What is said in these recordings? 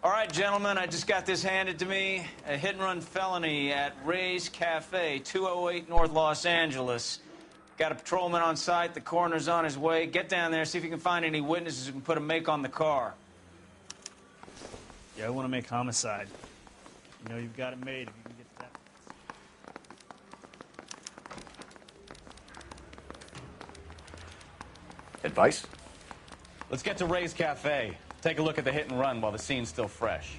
All right, gentlemen, I just got this handed to me. A hit-and-run felony at Ray's Cafe, 208 North Los Angeles. Got a patrolman on site. The coroner's on his way. Get down there, see if you can find any witnesses who can put a make on the car. Yeah, I want to make homicide. You know you've got it made if you can get to that. Advice? Let's get to Ray's Cafe. Take a look at the hit and run while the scene's still fresh.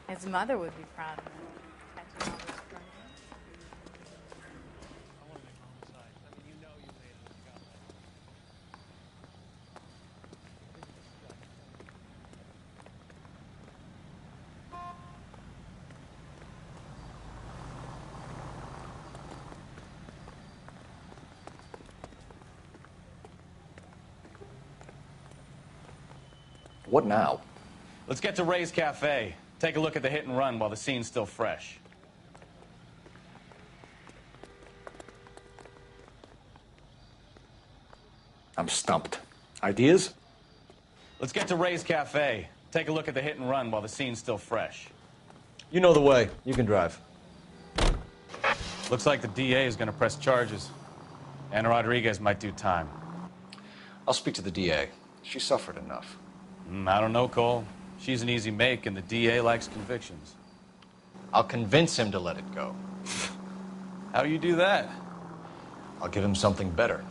His mother would be proud of him. Catching all those criminals. I want to make homicide. I mean, you know you made it. You got that. What now? Let's get to Ray's Cafe. Take a look at the hit and run while the scene's still fresh. I'm stumped. Ideas? Let's get to Ray's Cafe. Take a look at the hit and run while the scene's still fresh. You know the way. You can drive. Looks like the DA is going to press charges. Anna Rodriguez might do time. I'll speak to the DA. She suffered enough. I don't know, Cole. She's an easy make, and the DA likes convictions. I'll convince him to let it go. How you do that? I'll give him something better.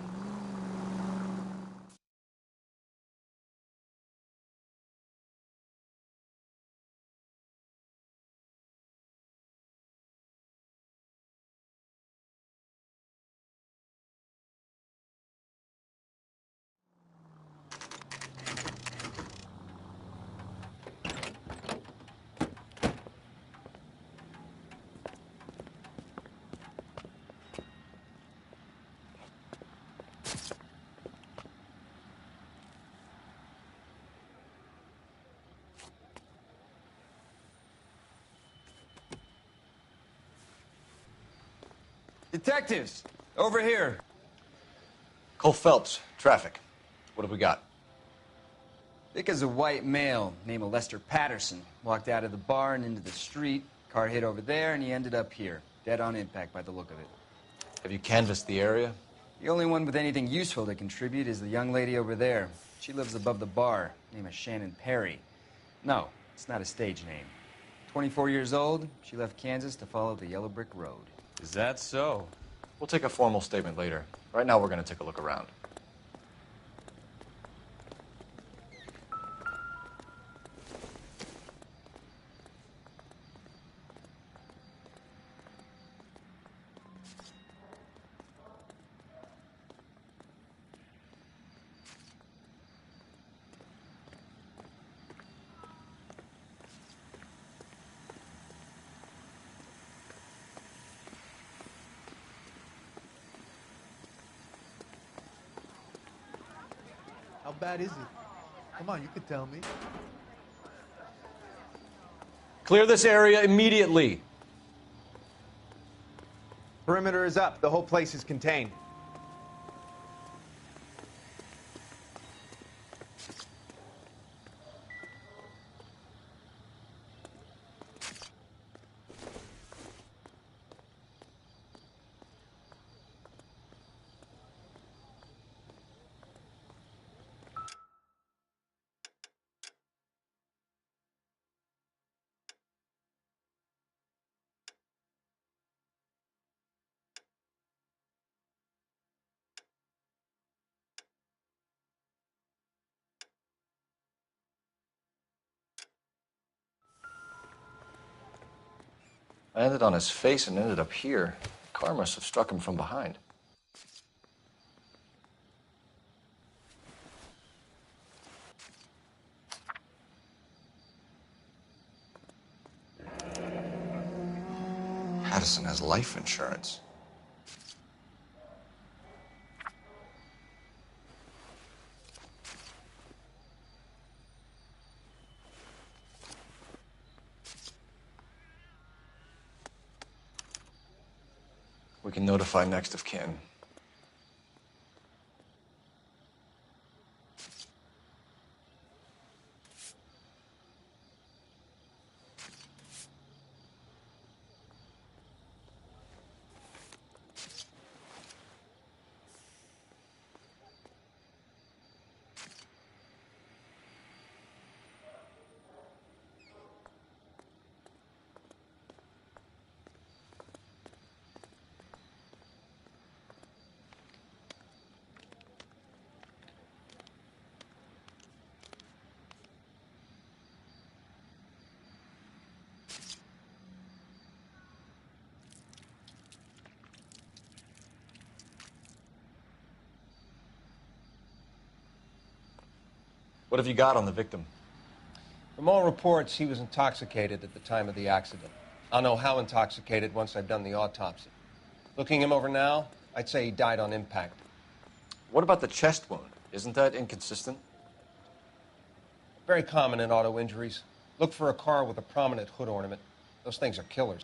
Detectives, over here. Cole Phelps, traffic. What have we got? Thick as a white male named Lester Patterson walked out of the bar and into the street. Car hit over there, and he ended up here, dead on impact by the look of it. Have you canvassed the area? The only one with anything useful to contribute is the young lady over there. She lives above the bar. Name is Shannon Perry. No, it's not a stage name. 24 years old, she left Kansas to follow the yellow brick road. Is that so? We'll take a formal statement later. Right now, we're going to take a look around. How bad is it? Come on, you could tell me. Clear this area immediately. Perimeter is up. The whole place is contained. I landed on his face and ended up here. The car must have struck him from behind. Patterson has life insurance. We can notify next of kin. What have you got on the victim? From all reports, he was intoxicated at the time of the accident. I'll know how intoxicated once I've done the autopsy. Looking him over now, I'd say he died on impact. What about the chest wound? Isn't that inconsistent? Very common in auto injuries. Look for a car with a prominent hood ornament. Those things are killers.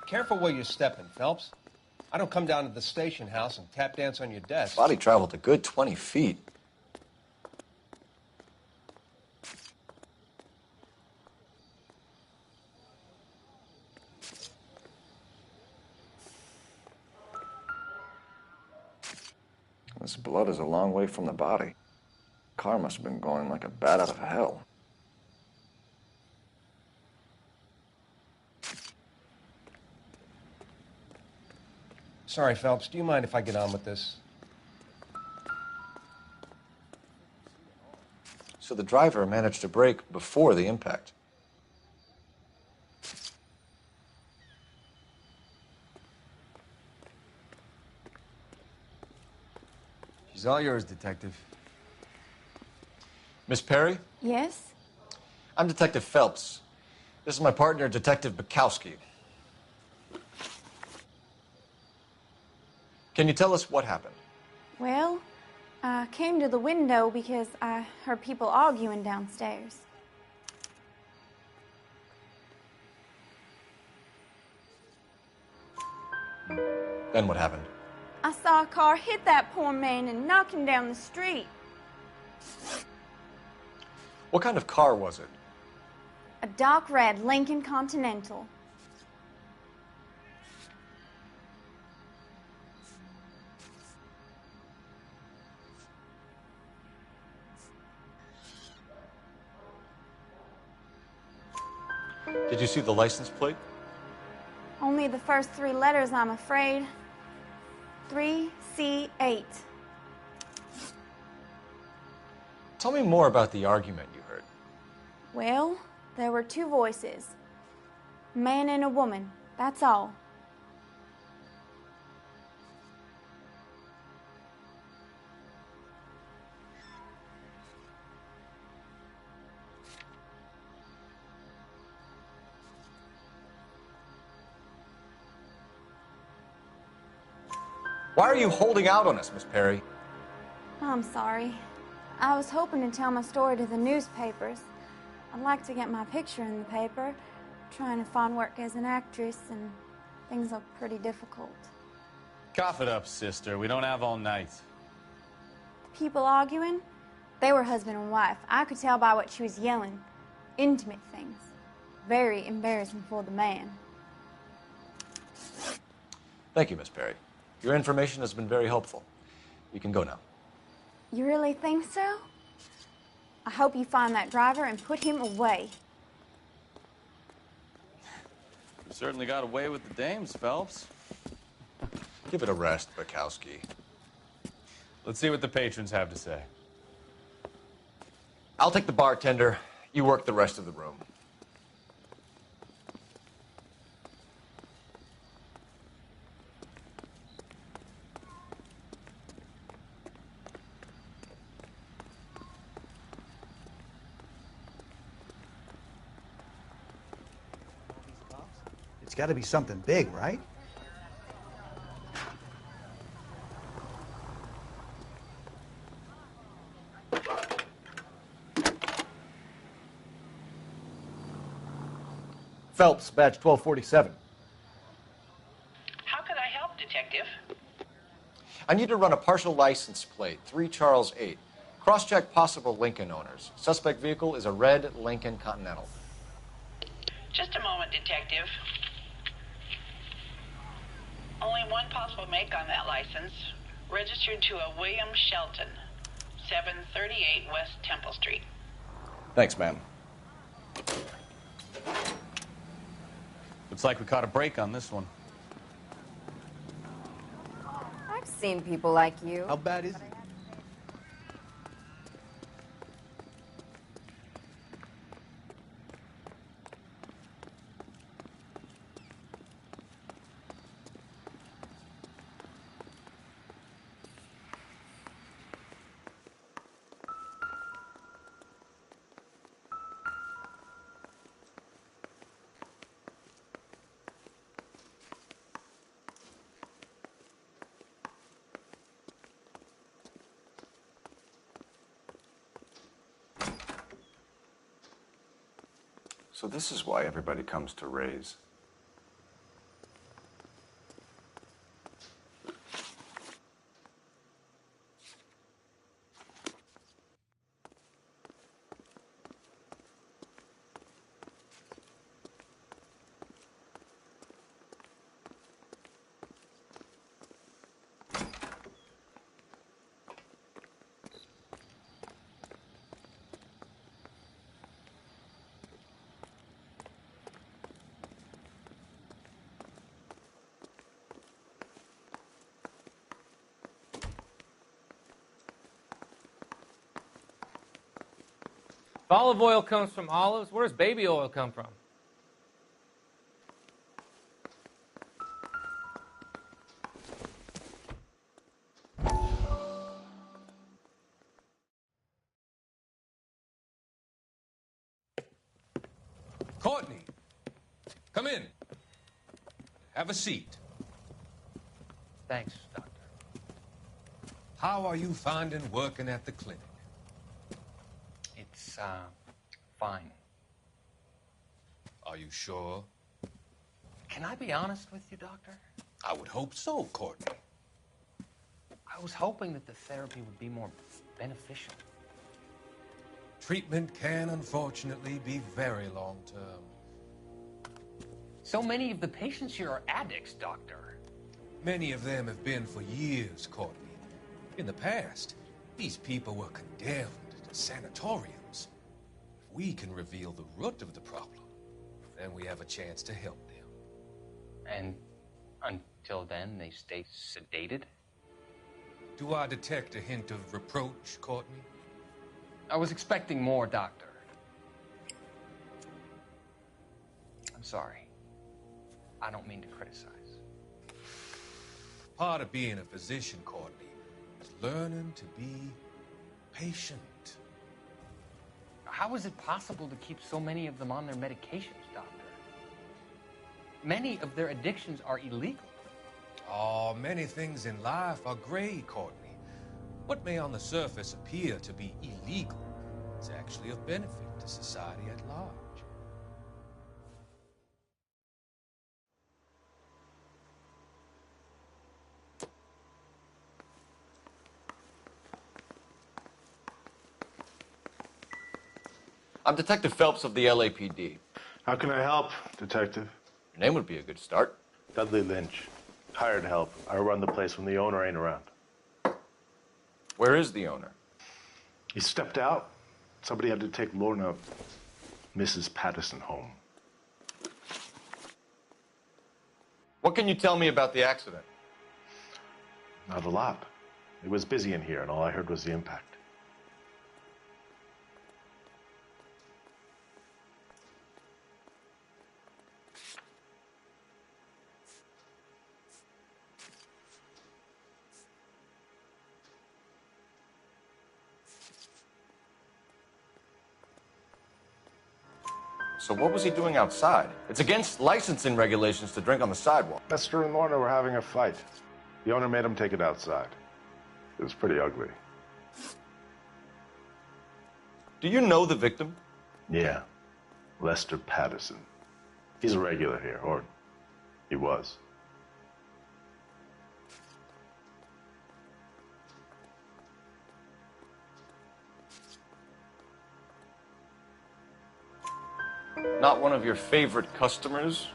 Careful where you're stepping, Phelps. I don't come down to the station house and tap dance on your desk. Body traveled a good 20 feet. This blood is a long way from the body. Car must have been going like a bat out of hell. Sorry, Phelps. Do you mind if I get on with this? So the driver managed to brake before the impact. She's all yours, Detective. Miss Perry? Yes? I'm Detective Phelps. This is my partner, Detective Bukowski. Can you tell us what happened? Well, I came to the window because I heard people arguing downstairs. Then what happened? I saw a car hit that poor man and knock him down the street. What kind of car was it? A dark red Lincoln Continental. Did you see the license plate? Only the first three letters, I'm afraid. 3C8. Tell me more about the argument you heard. Well, there were two voices. A man and a woman, that's all. Why are you holding out on us, Miss Perry? I'm sorry. I was hoping to tell my story to the newspapers. I'd like to get my picture in the paper. Trying to find work as an actress, and things are pretty difficult. Cough it up, sister. We don't have all night. The people arguing, they were husband and wife. I could tell by what she was yelling. Intimate things. Very embarrassing for the man. Thank you, Miss Perry. Your information has been very helpful. You can go now. You really think so? I hope you find that driver and put him away. You certainly got away with the dames, Phelps. Give it a rest, Bukowski. Let's see what the patrons have to say. I'll take the bartender. You work the rest of the room. It's got to be something big, right? Phelps, badge 1247. How could I help, Detective? I need to run a partial license plate, 3 Charles 8. Cross-check possible Lincoln owners. Suspect vehicle is a red Lincoln Continental. Just a moment, Detective. Only one possible make on that license. Registered to a William Shelton, 738 West Temple Street. Thanks, ma'am. Looks like we caught a break on this one. I've seen people like you. How bad is it? So this is why everybody comes to Ray's. If olive oil comes from olives, where does baby oil come from? Courtney, come in. Have a seat. Thanks, Doctor. How are you finding working at the clinic? It's, fine. Are you sure? Can I be honest with you, Doctor? I would hope so, Courtney. I was hoping that the therapy would be more beneficial. Treatment can, unfortunately, be very long-term. So many of the patients here are addicts, Doctor. Many of them have been for years, Courtney. In the past, these people were condemned to sanatoriums. If we can reveal the root of the problem, then we have a chance to help them. And until then, they stay sedated? Do I detect a hint of reproach, Courtney? I was expecting more, Doctor. I'm sorry. I don't mean to criticize. Part of being a physician, Courtney, is learning to be patient. How is it possible to keep so many of them on their medications, Doctor? Many of their addictions are illegal. Oh, many things in life are gray, Courtney. What may on the surface appear to be illegal is actually of benefit to society at large. I'm Detective Phelps of the LAPD. How can I help, Detective? Your name would be a good start. Dudley Lynch. Hired help. I run the place when the owner ain't around. Where is the owner? He stepped out. Somebody had to take Lorna, Mrs. Patterson, home. What can you tell me about the accident? Not a lot. It was busy in here, and all I heard was the impact. So what was he doing outside? It's against licensing regulations to drink on the sidewalk. Lester and Lorna were having a fight. The owner made him take it outside. It was pretty ugly. Do you know the victim? Yeah. Lester Patterson. He's a regular here, or he was. Not one of your favorite customers?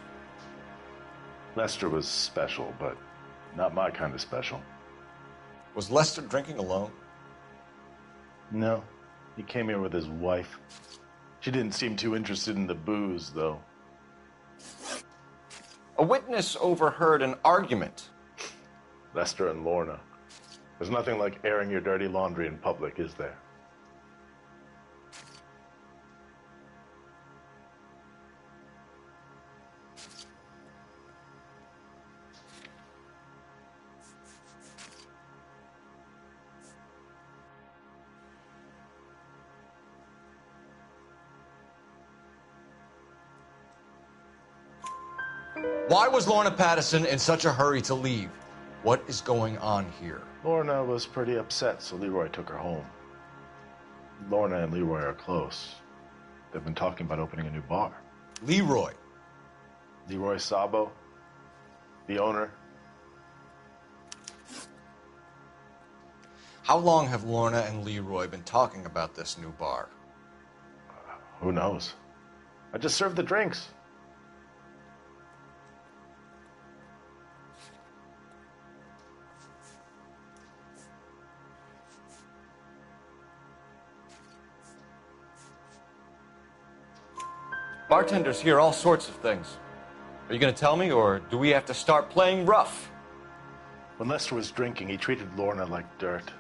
Lester was special, but not my kind of special. Was Lester drinking alone? No. He came here with his wife. She didn't seem too interested in the booze, though. A witness overheard an argument. Lester and Lorna. There's nothing like airing your dirty laundry in public, is there? Why was Lorna Patterson in such a hurry to leave? What is going on here? Lorna was pretty upset, so Leroy took her home. Lorna and Leroy are close. They've been talking about opening a new bar. Leroy? Leroy Sabo, the owner. How long have Lorna and Leroy been talking about this new bar? Who knows? I just served the drinks. Bartenders hear all sorts of things. Are you going to tell me, or do we have to start playing rough? When Lester was drinking, he treated Lorna like dirt.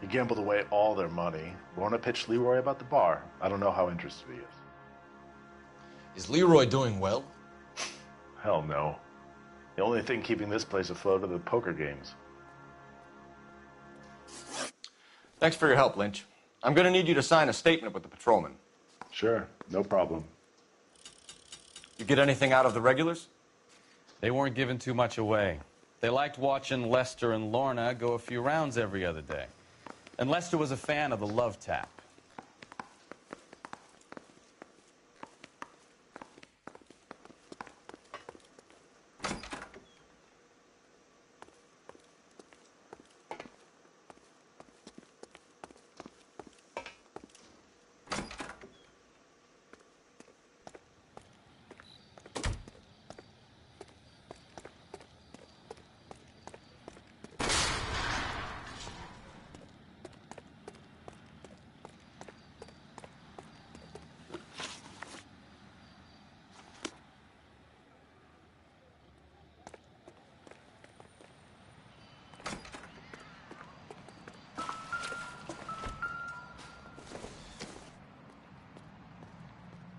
He gambled away all their money. Lorna pitched Leroy about the bar. I don't know how interested he is. Is Leroy doing well? Hell no. The only thing keeping this place afloat are the poker games. Thanks for your help, Lynch. I'm going to need you to sign a statement with the patrolman. Sure, no problem. You get anything out of the regulars? They weren't giving too much away. They liked watching Lester and Lorna go a few rounds every other day. And Lester was a fan of the love tap.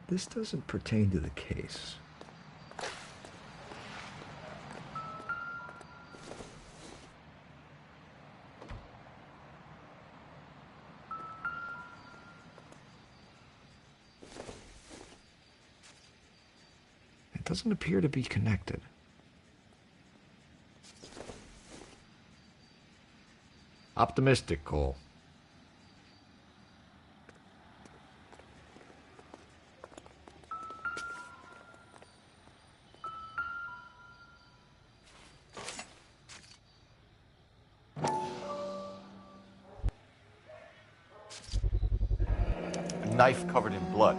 This doesn't pertain to the case. It doesn't appear to be connected. Optimistic, Cole. A knife covered in blood.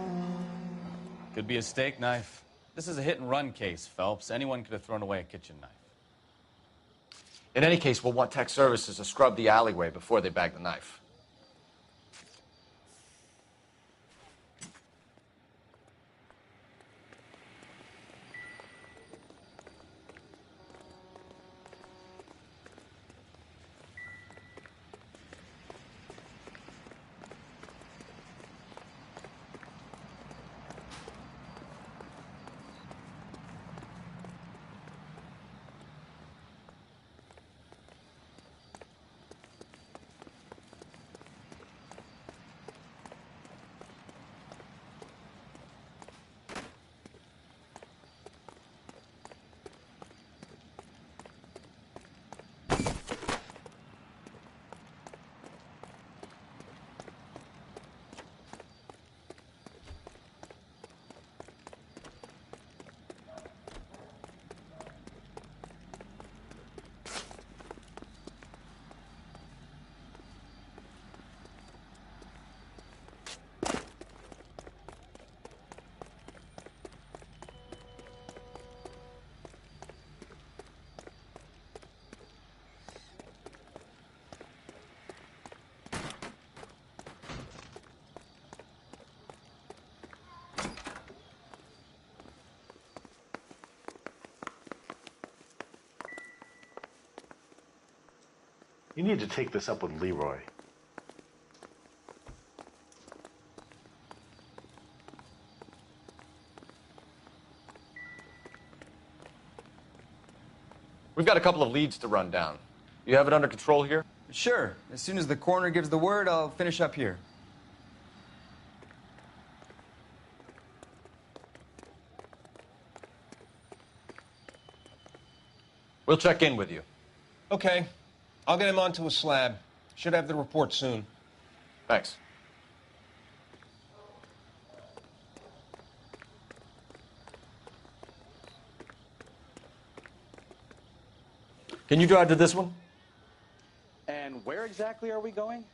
Could be a steak knife. This is a hit-and-run case, Phelps. Anyone could have thrown away a kitchen knife. In any case, we'll want tech services to scrub the alleyway before they bag the knife. You need to take this up with Leroy. We've got a couple of leads to run down. You have it under control here? Sure. As soon as the coroner gives the word, I'll finish up here. We'll check in with you. Okay. I'll get him onto a slab. Should have the report soon. Thanks. Can you drive to this one? And where exactly are we going?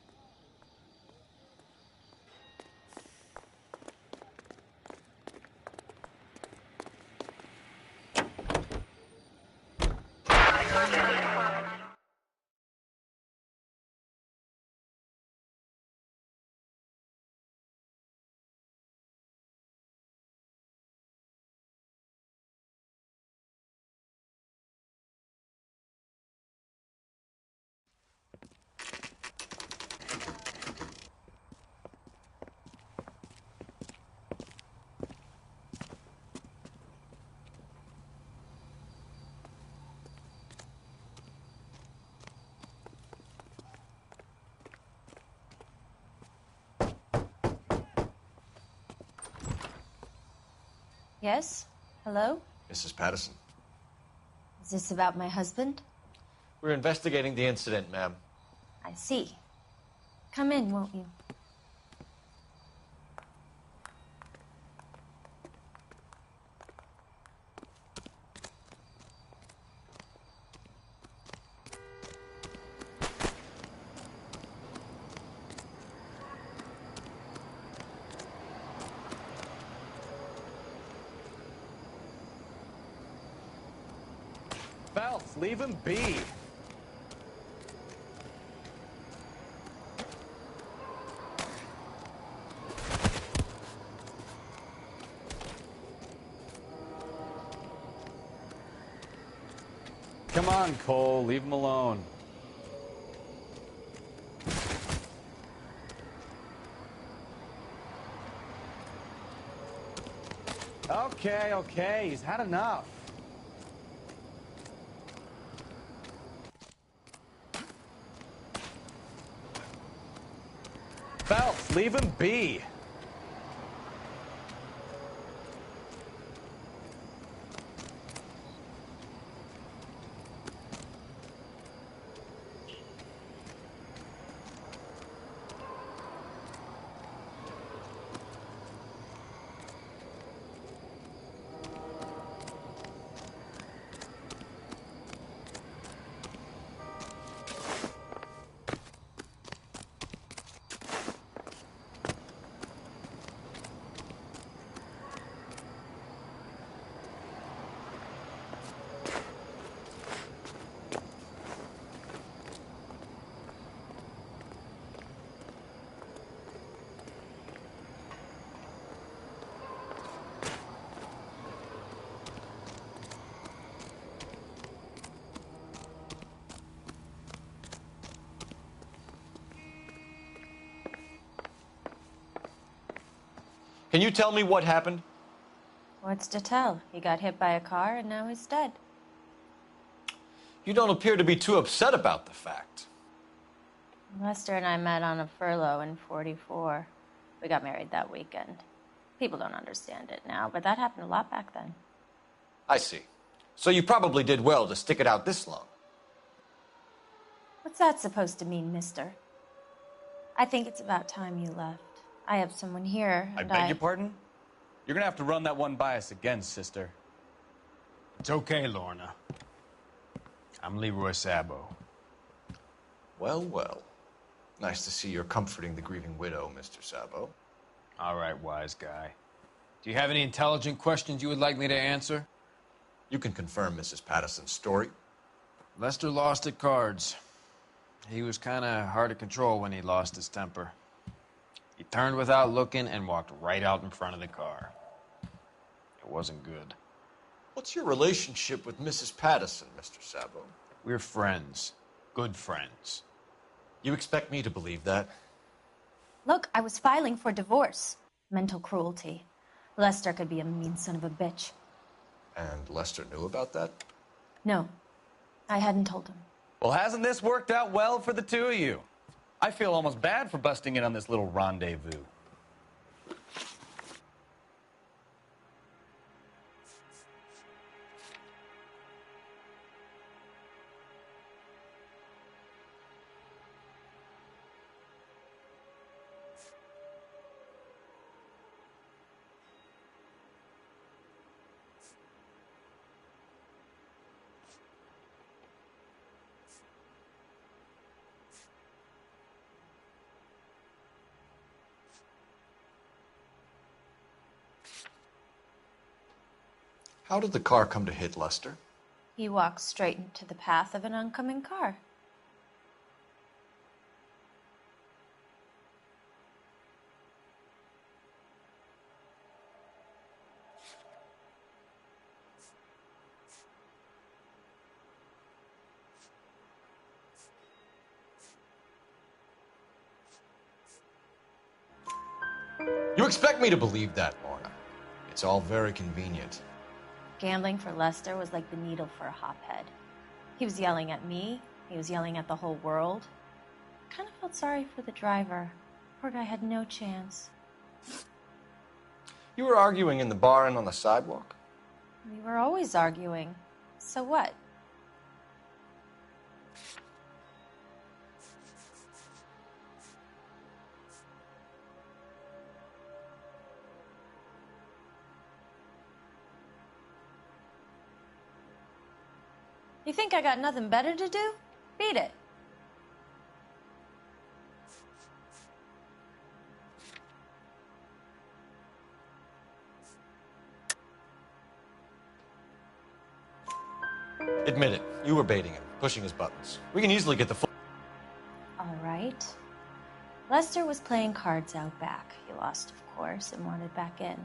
Yes? Hello? Mrs. Patterson. Is this about my husband? We're investigating the incident, ma'am. I see. Come in, won't you? Phelps, leave him be. Come on, Cole. Leave him alone. Okay, he's had enough. Phelps, leave him be. Can you tell me what happened? What's to tell? He got hit by a car and now he's dead. You don't appear to be too upset about the fact. Lester and I met on a furlough in '44. We got married that weekend. People don't understand it now, but that happened a lot back then. I see. So you probably did well to stick it out this long. What's that supposed to mean, mister? I think it's about time you left. I have someone here, I and beg your pardon? You're gonna have to run that one by us again, sister. It's okay, Lorna. I'm Leroy Sabo. Well, well. Nice to see you're comforting the grieving widow, Mr. Sabo. All right, wise guy. Do you have any intelligent questions you would like me to answer? You can confirm Mrs. Patterson's story. Lester lost at cards. He was kind of hard to control when he lost his temper. He turned without looking and walked right out in front of the car. It wasn't good. What's your relationship with Mrs. Patterson, Mr. Sabo? We're friends. Good friends. You expect me to believe that? Look, I was filing for divorce. Mental cruelty. Lester could be a mean son of a bitch. And Lester knew about that? No, I hadn't told him. Well, hasn't this worked out well for the two of you? I feel almost bad for busting in on this little rendezvous. How did the car come to hit Lester? He walked straight into the path of an oncoming car. You expect me to believe that, Lorna. It's all very convenient. Gambling for Lester was like the needle for a hophead. He was yelling at me. He was yelling at the whole world. I kind of felt sorry for the driver. Poor guy had no chance. You were arguing in the bar and on the sidewalk? We were always arguing. So what? You think I got nothing better to do? Beat it. Admit it. You were baiting him, pushing his buttons. We can easily get the full... All right. Lester was playing cards out back. He lost, of course, and wanted back in.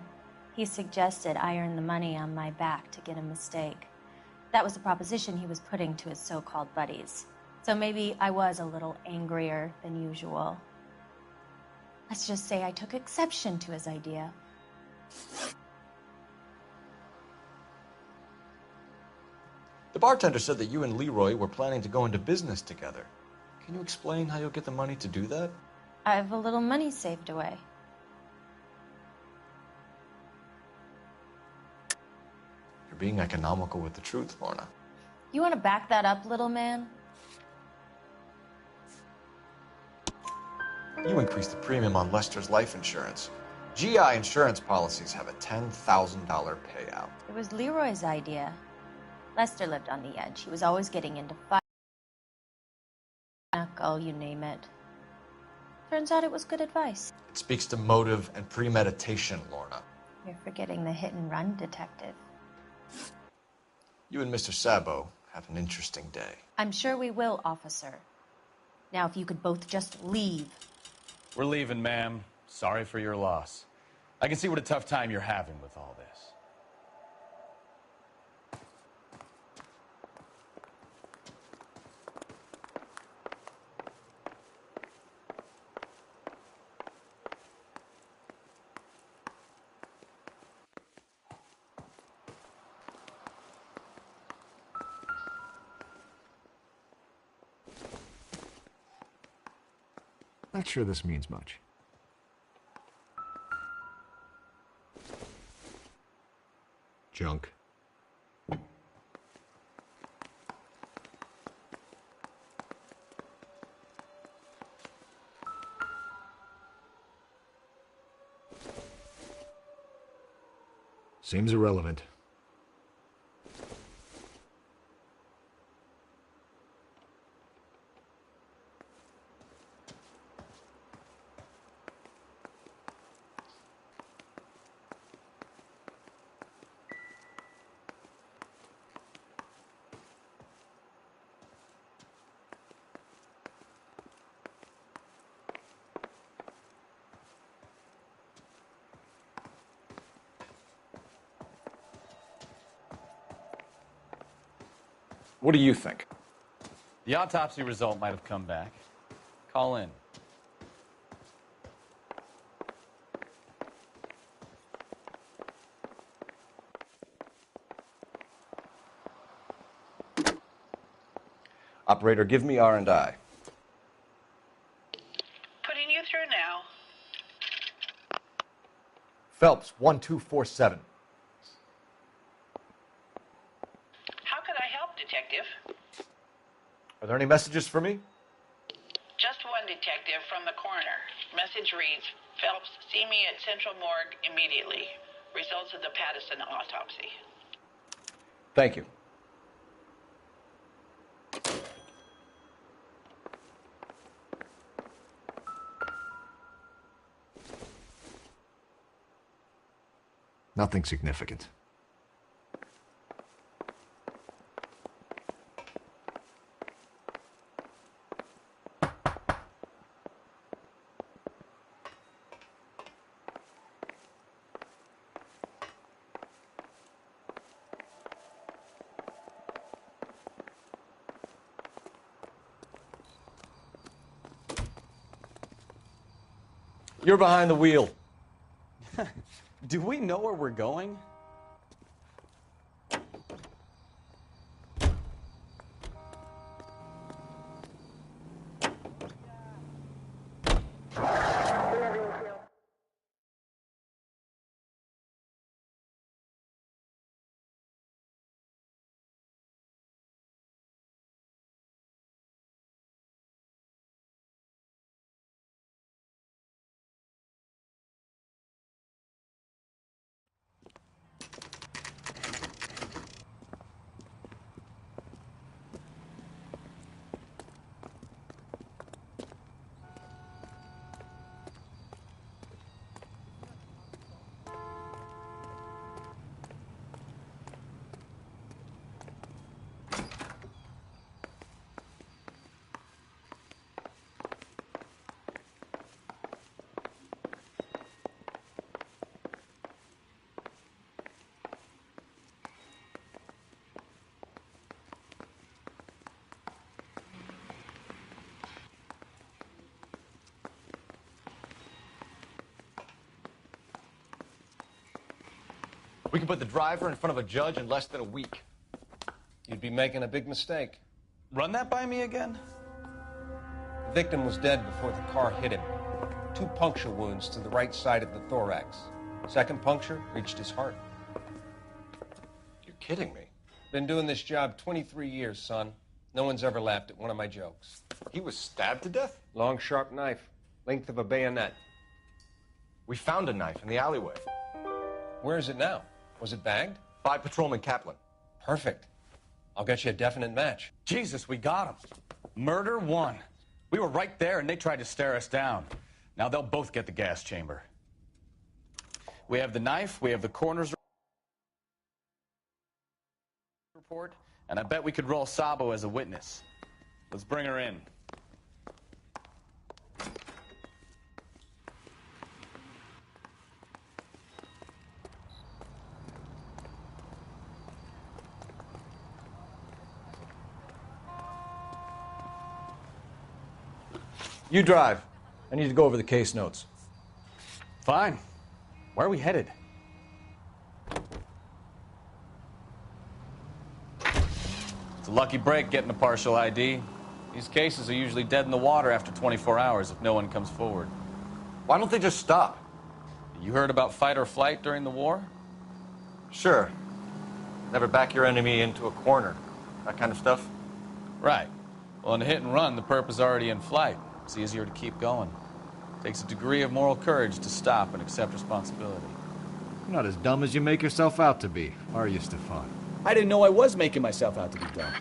He suggested I earn the money on my back to get a mistake. That was the proposition he was putting to his so-called buddies. So maybe I was a little angrier than usual. Let's just say I took exception to his idea. The bartender said that you and Leroy were planning to go into business together. Can you explain how you'll get the money to do that? I have a little money saved away. You're being economical with the truth, Lorna. You want to back that up, little man? You increased the premium on Lester's life insurance. GI insurance policies have a $10,000 payout. It was Leroy's idea. Lester lived on the edge. He was always getting into fights. Knuckle, you name it. Turns out it was good advice. It speaks to motive and premeditation, Lorna. You're forgetting the hit-and-run detective. You and Mr. Sabo have an interesting day. I'm sure we will, officer. Now, if you could both just leave. We're leaving, ma'am. Sorry for your loss. I can see what a tough time you're having with all this. Not sure this means much. Junk. Seems irrelevant. What do you think? The autopsy result might have come back. Call in. Operator, give me R&I. Putting you through now. Phelps, 1247. How could I help, Detective? Are there any messages for me? Just one detective from the coroner. Message reads, Phelps, see me at Central Morgue immediately. Results of the Pattison autopsy. Thank you. Nothing significant. You're behind the wheel. Do we know where we're going? We can put the driver in front of a judge in less than a week. You'd You'd be making a big mistake. Run that by me again? The victim was dead before the car hit him. 2 puncture wounds to the right side of the thorax. Second puncture reached his heart. You're kidding me. Been doing this job 23 years, son. No one's ever laughed at one of my jokes. He was stabbed to death? Long, sharp knife. Length of a bayonet. We found a knife in the alleyway. Where is it now? Was it bagged? By Patrolman Kaplan. Perfect. I'll get you a definite match. Jesus, we got him. Murder 1. We were right there and they tried to stare us down. Now they'll both get the gas chamber. We have the knife, we have the coroner's report, and I bet we could roll Sabo as a witness. Let's bring her in. You drive. I need to go over the case notes. Fine. Where are we headed? It's a lucky break getting a partial ID. These cases are usually dead in the water after 24 hours if no one comes forward. Why don't they just stop? You heard about fight or flight during the war? Sure. Never back your enemy into a corner. That kind of stuff? Right. Well, in a hit and run, the perp is already in flight. It's easier to keep going. Takes a degree of moral courage to stop and accept responsibility. You're not as dumb as you make yourself out to be, are you, Stefan? I didn't know I was making myself out to be dumb.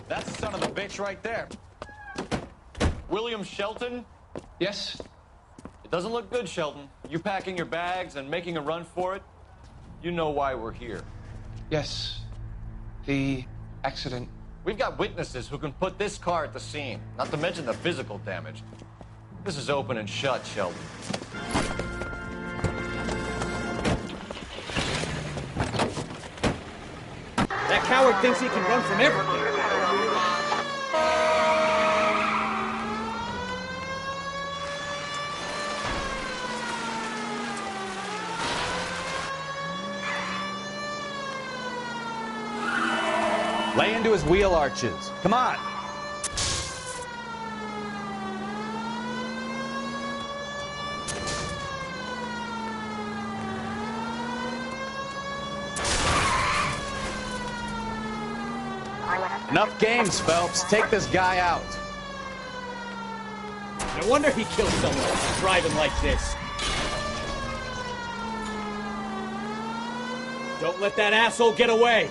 That's the son of a bitch right there. William Shelton? Yes? It doesn't look good, Shelton. You packing your bags and making a run for it? You know why we're here. Yes. The accident. We've got witnesses who can put this car at the scene, not to mention the physical damage. This is open and shut, Shelton. That coward thinks he can run from everything. Lay into his wheel arches. Come on. Enough games, Phelps. Take this guy out. No wonder he killed someone driving like this. Don't let that asshole get away.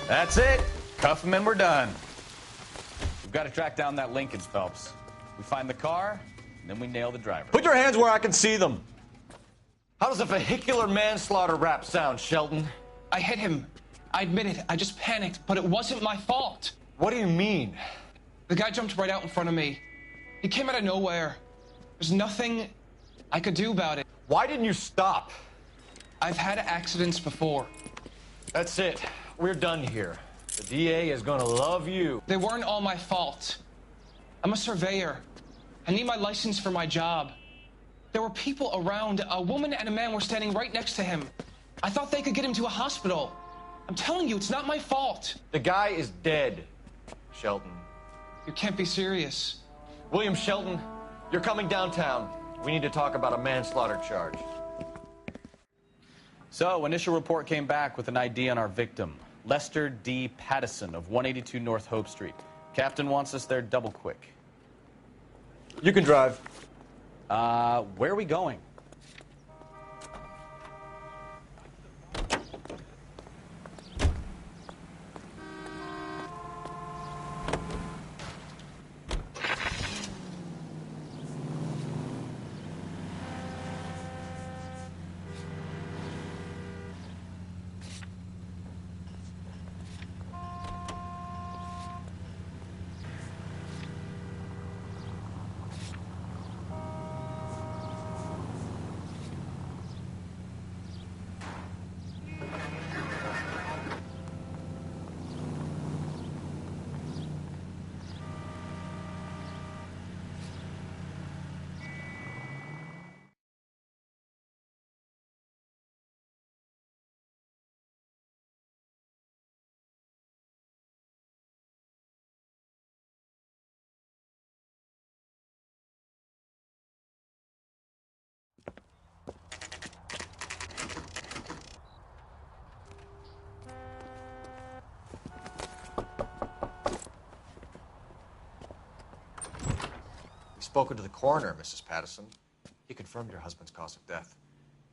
That's it. Cuff him and we're done. We've got to track down that Lincoln, Phelps. We find the car, and then we nail the driver. Put your hands where I can see them. How does a vehicular manslaughter rap sound, Shelton? I hit him. I admit it. I just panicked, but it wasn't my fault. What do you mean? The guy jumped right out in front of me. He came out of nowhere. There's nothing I could do about it. Why didn't you stop? I've had accidents before. That's it. We're done here. The DA is gonna love you. They weren't all my fault. I'm a surveyor. I need my license for my job. There were people around. A woman and a man were standing right next to him. I thought they could get him to a hospital. I'm telling you, it's not my fault. The guy is dead, Shelton. You can't be serious. William Shelton, you're coming downtown. We need to talk about a manslaughter charge. So, initial report came back with an ID on our victim, Lester D. Pattison of 182 North Hope Street. Captain wants us there double quick. You can drive. Where are we going? Spoken to the coroner, Mrs. Pattison. He confirmed your husband's cause of death.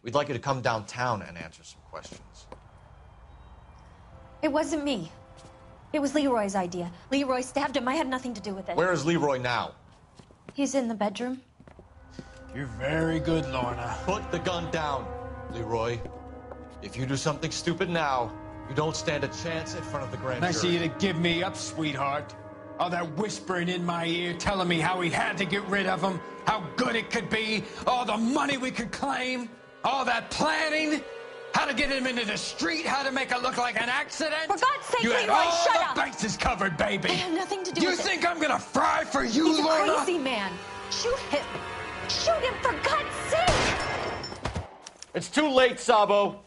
We'd like you to come downtown and answer some questions. It wasn't me. It was Leroy's idea. Leroy stabbed him. I had nothing to do with it. Where is Leroy now? He's in the bedroom. You're very good, Lorna. Put the gun down, Leroy. If you do something stupid now, you don't stand a chance in front of the grand Nice of jury. you to give me up, sweetheart. All that whispering in my ear, telling me how we had to get rid of him, how good it could be, all the money we could claim, all that planning, how to get him into the street, how to make it look like an accident. For God's sake, you had Leroy, all shut the up. bases covered, baby. I had nothing to do You with it. think I'm gonna fry for you, He's Lorna? a crazy man. Shoot him. Shoot him, for God's sake. It's too late, Sabo.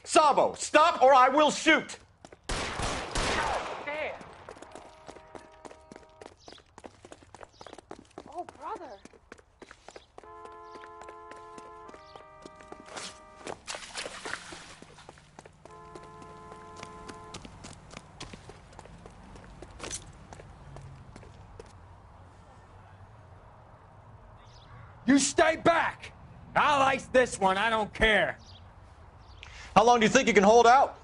Sabo, stop or I will shoot! Damn. Oh, brother. You stay back. I'll ice this one. I don't care. How long do you think you can hold out?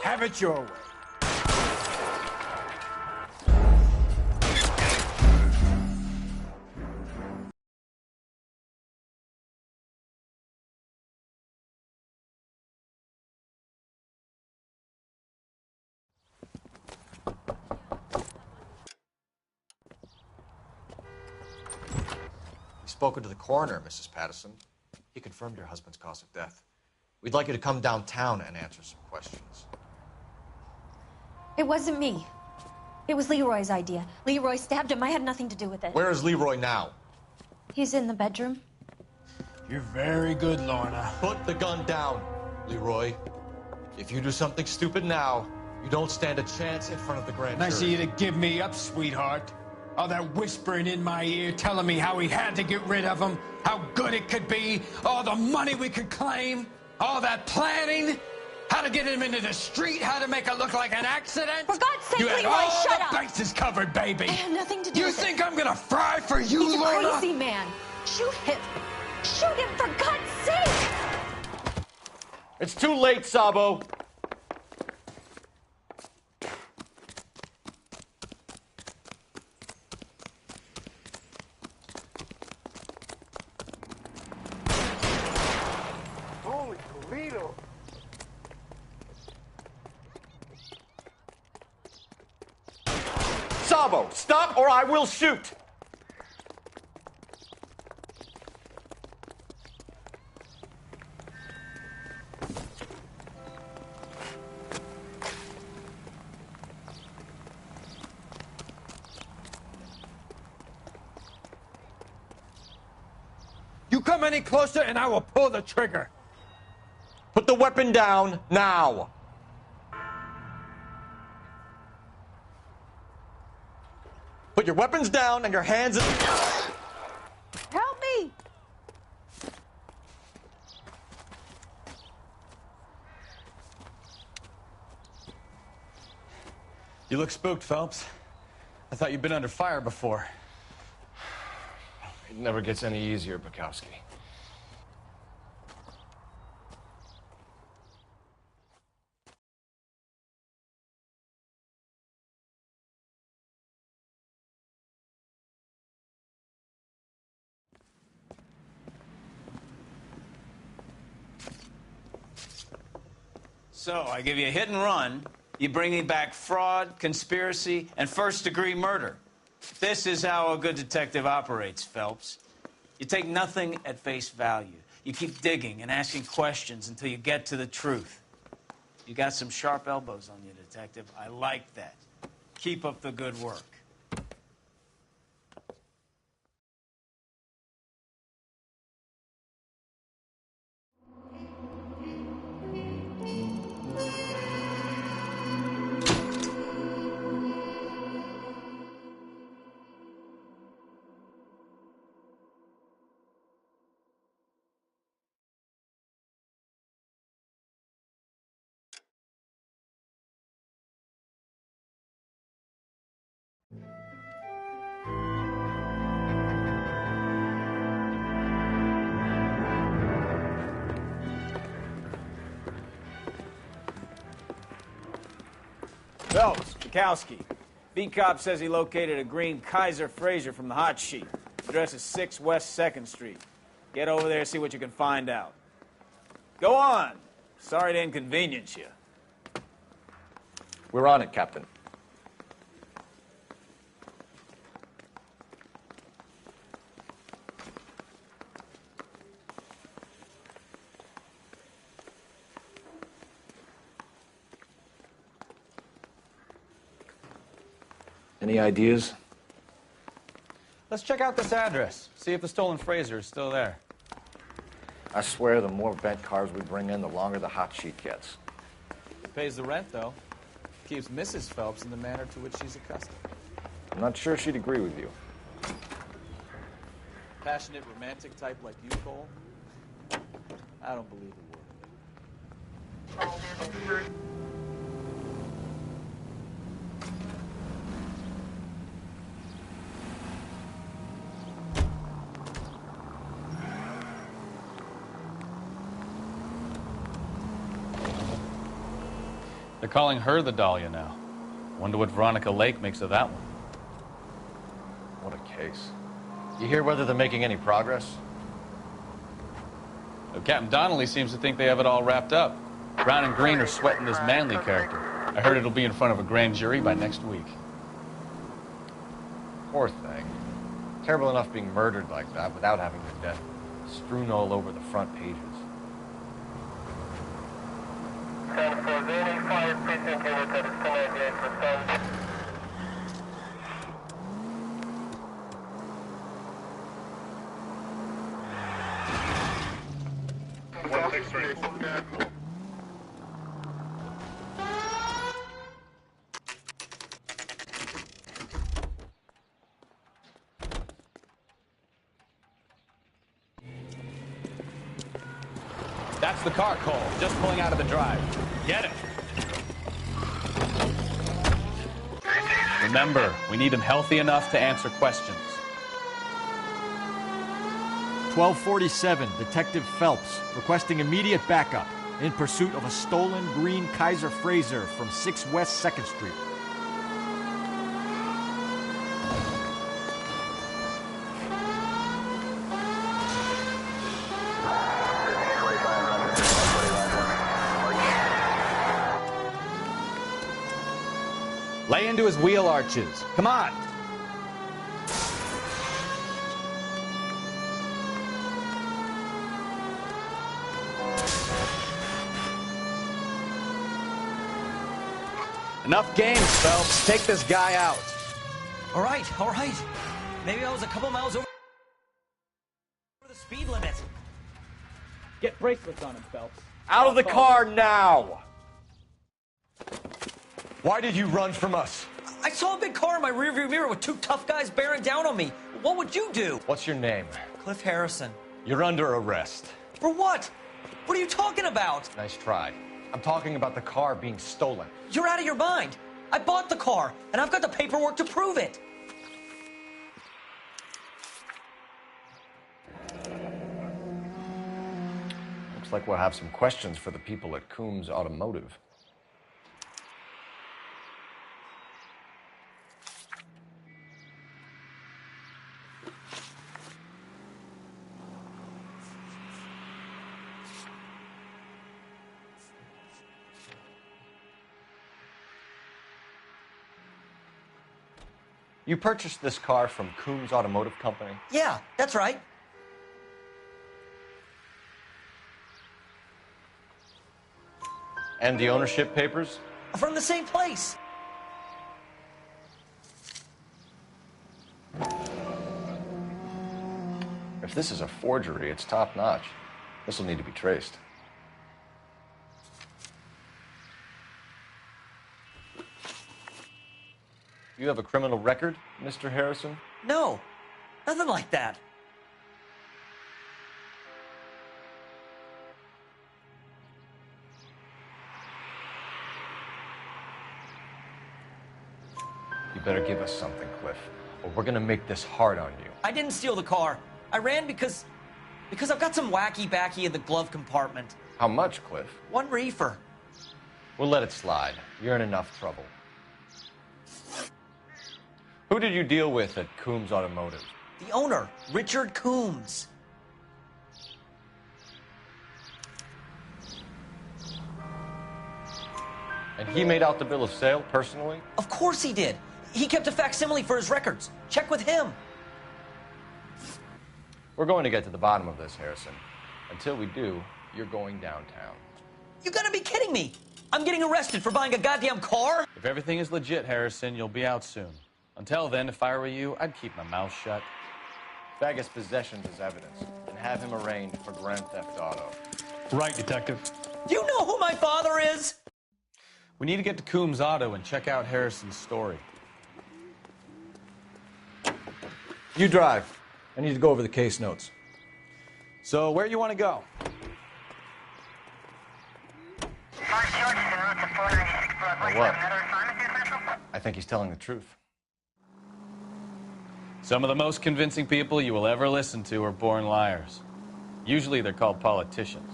Have it your way. We've spoken to the coroner, Mrs. Pattison. He confirmed your husband's cause of death. We'd like you to come downtown and answer some questions. It wasn't me. It was Leroy's idea. Leroy stabbed him. I had nothing to do with it. Where is Leroy now? He's in the bedroom. You're very good, Lorna. Put the gun down, Leroy. If you do something stupid now, you don't stand a chance in front of the grand Nice of jury. you to give me up, sweetheart. All that whispering in my ear, telling me how we had to get rid of him, how good it could be, all the money we could claim, all that planning, how to get him into the street, how to make it look like an accident. For God's sake, you had Leroy, all shut the up. bases covered, baby. I had nothing to do You with think it. I'm gonna fry for you, He's a Lorna? crazy man. Shoot him. Shoot him, for God's sake. It's too late, Sabo. Holy Toledo. Sabo, stop or I will shoot! You come any closer and I will pull the trigger. Put the weapon down now. Put your weapons down and your hands in... Help me! You look spooked, Phelps. I thought you'd been under fire before. It never gets any easier, Bukowski. So, I give you a hit and run. You bring me back fraud, conspiracy, and first-degree murder. This is how a good detective operates, Phelps. You take nothing at face value. You keep digging and asking questions until you get to the truth. You got some sharp elbows on you, detective. I like that. Keep up the good work. Phelps, Bukowski. Beat cop says he located a green Kaiser Fraser from the hot sheet. Address is 6 West 2nd Street. Get over there, see what you can find out. Go on. Sorry to inconvenience you. We're on it, Captain. Any ideas? Let's check out this address. See if the stolen Fraser is still there. I swear the more bent cars we bring in, the longer the hot sheet gets. Pays the rent, though. Keeps Mrs. Phelps in the manner to which she's accustomed. I'm not sure she'd agree with you. Passionate, romantic type like you, Cole? I don't believe a word of it. They're calling her the Dahlia now. Wonder what Veronica Lake makes of that one. What a case. You hear whether they're making any progress? Well, Captain Donnelly seems to think they have it all wrapped up. Brown and Green are sweating this Manley character. I heard it'll be in front of a grand jury by next week. Poor thing. Terrible enough being murdered like that without having her death strewn all over the front pages. That's the car, Cole. Just pulling out of the drive. Get it. Remember, we need him healthy enough to answer questions. 1247, Detective Phelps, requesting immediate backup in pursuit of a stolen green Kaiser Fraser from 6 West 2nd Street. Lay into his wheel arches. Come on. Enough games, Phelps. Take this guy out. All right, all right. Maybe I was a couple miles over the speed limit. Get bracelets on him, Phelps. Out of the car now! Why did you run from us? I saw a big car in my rearview mirror with two tough guys bearing down on me. What would you do? What's your name? Cliff Harrison. You're under arrest. For what? What are you talking about? Nice try. I'm talking about the car being stolen. You're out of your mind. I bought the car, and I've got the paperwork to prove it. Looks like we'll have some questions for the people at Coombs Automotive. You purchased this car from Coombs Automotive Company? Yeah, that's right. And the ownership papers? From the same place. If this is a forgery, it's top-notch. This will need to be traced. You have a criminal record, Mr. Harrison? No, nothing like that. You better give us something, Cliff, or we're gonna make this hard on you. I didn't steal the car. I ran because I've got some wacky backy in the glove compartment. How much, Cliff? 1 reefer. We'll let it slide. You're in enough trouble. Who did you deal with at Coombs Automotive? The owner, Richard Coombs. And he made out the bill of sale personally? Of course he did. He kept a facsimile for his records. Check with him. We're going to get to the bottom of this, Harrison. Until we do, you're going downtown. You gotta be kidding me. I'm getting arrested for buying a goddamn car? If everything is legit, Harrison, you'll be out soon. Until then, if I were you, I'd keep my mouth shut. Bag his possessions as evidence and have him arraigned for grand theft auto. Right, Detective. Do you know who my father is? We need to get to Coombs Auto and check out Harrison's story. You drive. I need to go over the case notes. So, where you want to go? What? I think he's telling the truth. Some of the most convincing people you will ever listen to are born liars. Usually they're called politicians.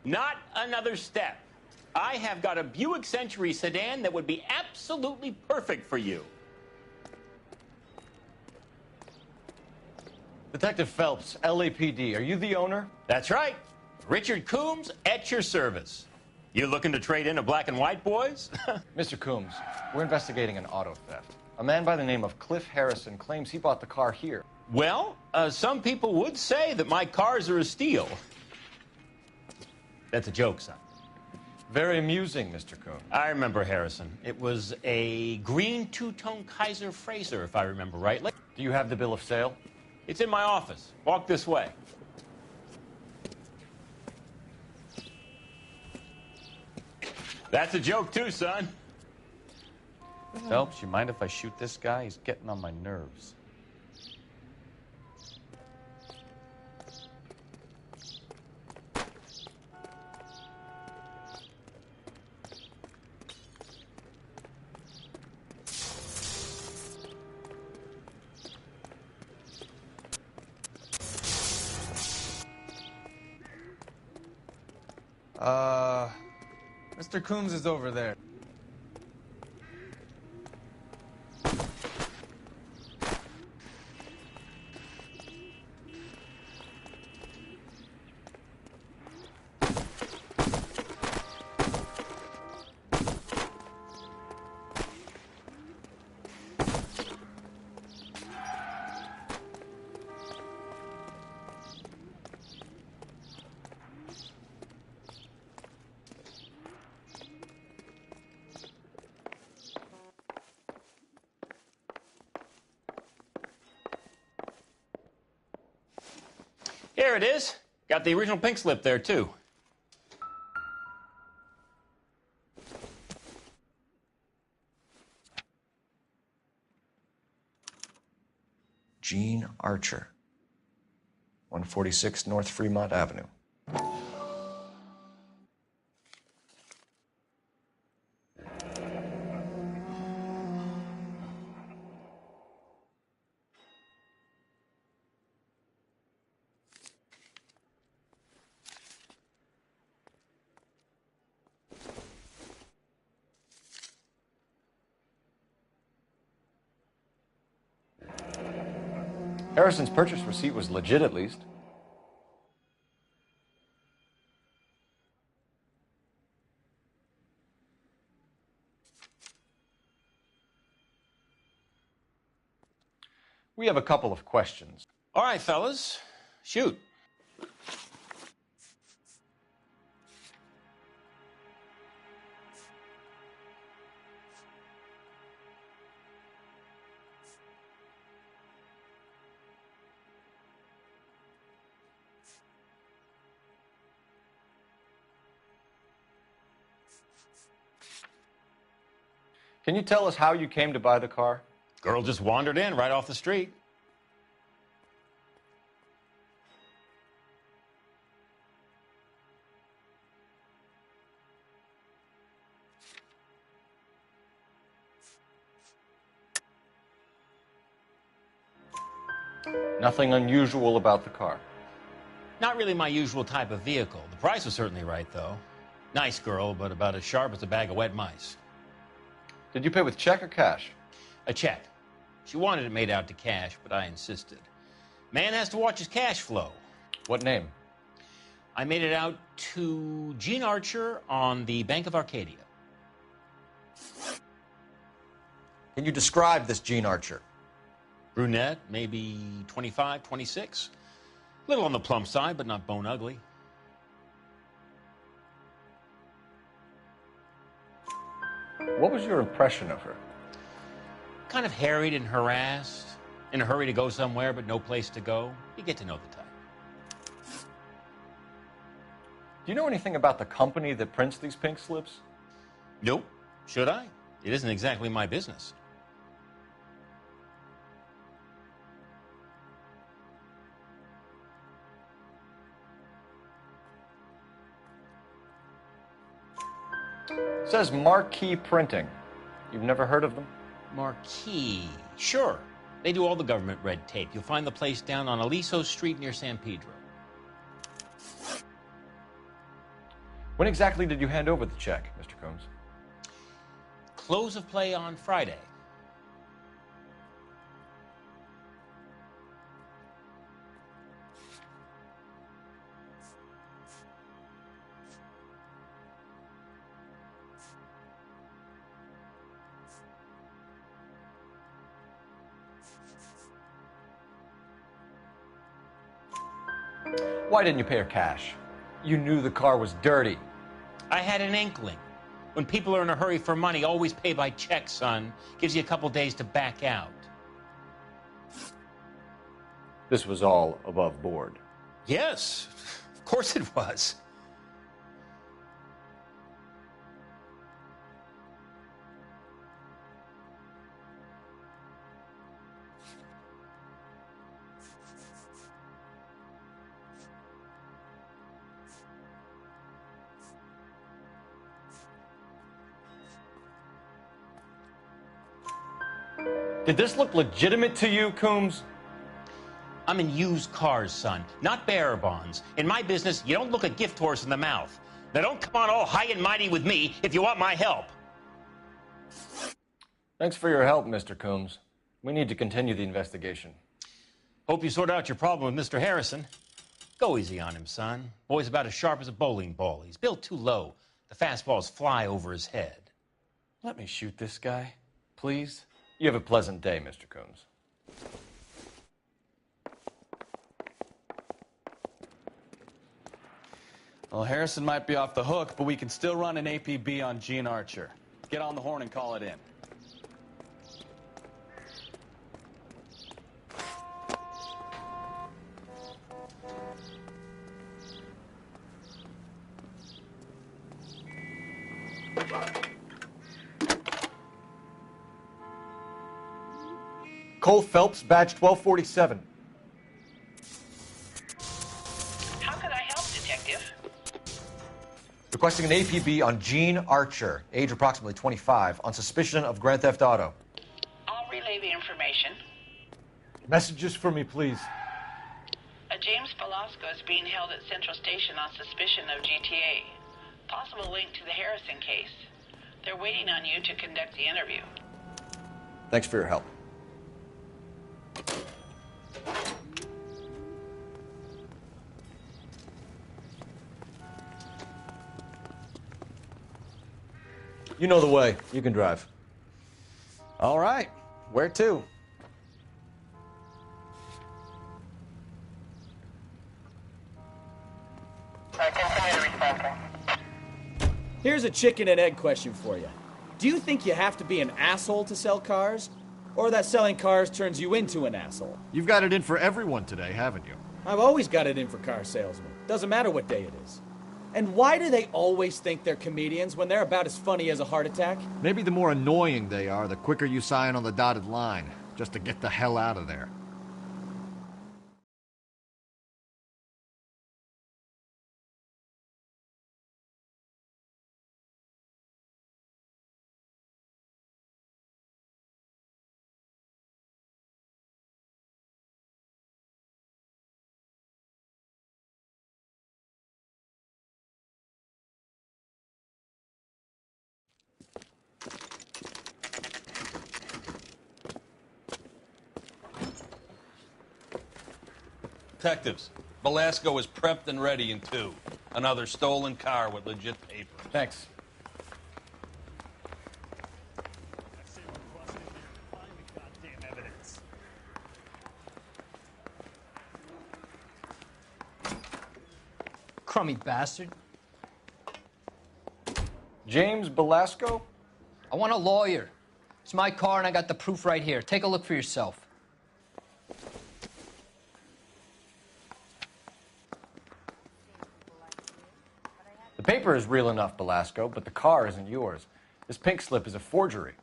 Not another step. I have got a Buick Century sedan that would be absolutely perfect for you. Detective Phelps, LAPD, are you the owner? That's right. Richard Coombs at your service. You looking to trade in a black and white, boys? Mr. Coombs, we're investigating an auto theft. A man by the name of Cliff Harrison claims he bought the car here. Well, some people would say that my cars are a steal. That's a joke, son. Very amusing, Mr. Coombs. I remember Harrison. It was a green two-tone Kaiser Frazer, if I remember rightly. Do you have the bill of sale? It's in my office. Walk this way. That's a joke, too, son. Phelps, you mind if I shoot this guy? He's getting on my nerves. Mr. Coombs is over there. Here it is. Got the original pink slip there, too. Gene Archer, 146 North Fremont Avenue. Harrison's purchase receipt was legit, at least. We have a couple of questions. All right, fellas. Shoot. Can you tell us how you came to buy the car? Girl just wandered in right off the street. Nothing unusual about the car. Not really my usual type of vehicle. The price was certainly right, though. Nice girl, but about as sharp as a bag of wet mice. Did you pay with check or cash? A check. She wanted it made out to cash, but I insisted. Man has to watch his cash flow. What name? I made it out to Gene Archer on the Bank of Arcadia. Can you describe this Gene Archer? Brunette, maybe 25, 26. Little on the plump side, but not bone ugly. What was your impression of her? Kind of harried and harassed. In a hurry to go somewhere, but no place to go. You get to know the type. Do you know anything about the company that prints these pink slips? Nope. Should I? It isn't exactly my business. It says Marquee Printing. You've never heard of them? Marquee. Sure. They do all the government red tape. You'll find the place down on Aliso Street near San Pedro. When exactly did you hand over the check, Mr. Combs? Close of play on Friday. Why didn't you pay her cash? You knew the car was dirty. I had an inkling. When people are in a hurry for money, always pay by check, son. Gives you a couple days to back out. This was all above board. Yes, of course it was. Did this look legitimate to you, Coombs? I'm in used cars, son, not bearer bonds. In my business, you don't look a gift horse in the mouth. Now don't come on all high and mighty with me if you want my help. Thanks for your help, Mr. Coombs. We need to continue the investigation. Hope you sort out your problem with Mr. Harrison. Go easy on him, son. Boy's about as sharp as a bowling ball. He's built too low. The fastballs fly over his head. Let me shoot this guy, please. You have a pleasant day, Mr. Coombs. Well, Harrison might be off the hook, but we can still run an APB on Gene Archer. Get on the horn and call it in. Cole Phelps, badge 1247. How could I help, Detective? Requesting an APB on Gene Archer, age approximately 25, on suspicion of grand theft auto. I'll relay the information. Messages for me, please. A James Velasco is being held at Central Station on suspicion of GTA. Possible link to the Harrison case. They're waiting on you to conduct the interview. Thanks for your help. You know the way. You can drive. All right. Where to? Here's a chicken and egg question for you. Do you think you have to be an asshole to sell cars? Or that selling cars turns you into an asshole? You've got it in for everyone today, haven't you? I've always got it in for car salesmen. Doesn't matter what day it is. And why do they always think they're comedians when they're about as funny as a heart attack? Maybe the more annoying they are, the quicker you sign on the dotted line, just to get the hell out of there. Detectives, Velasco is prepped and ready in 2. Another stolen car with legit papers. Thanks. Crummy bastard. James Velasco? I want a lawyer. It's my car and I got the proof right here. Take a look for yourself. The paper is real enough, Velasco, but the car isn't yours. This pink slip is a forgery.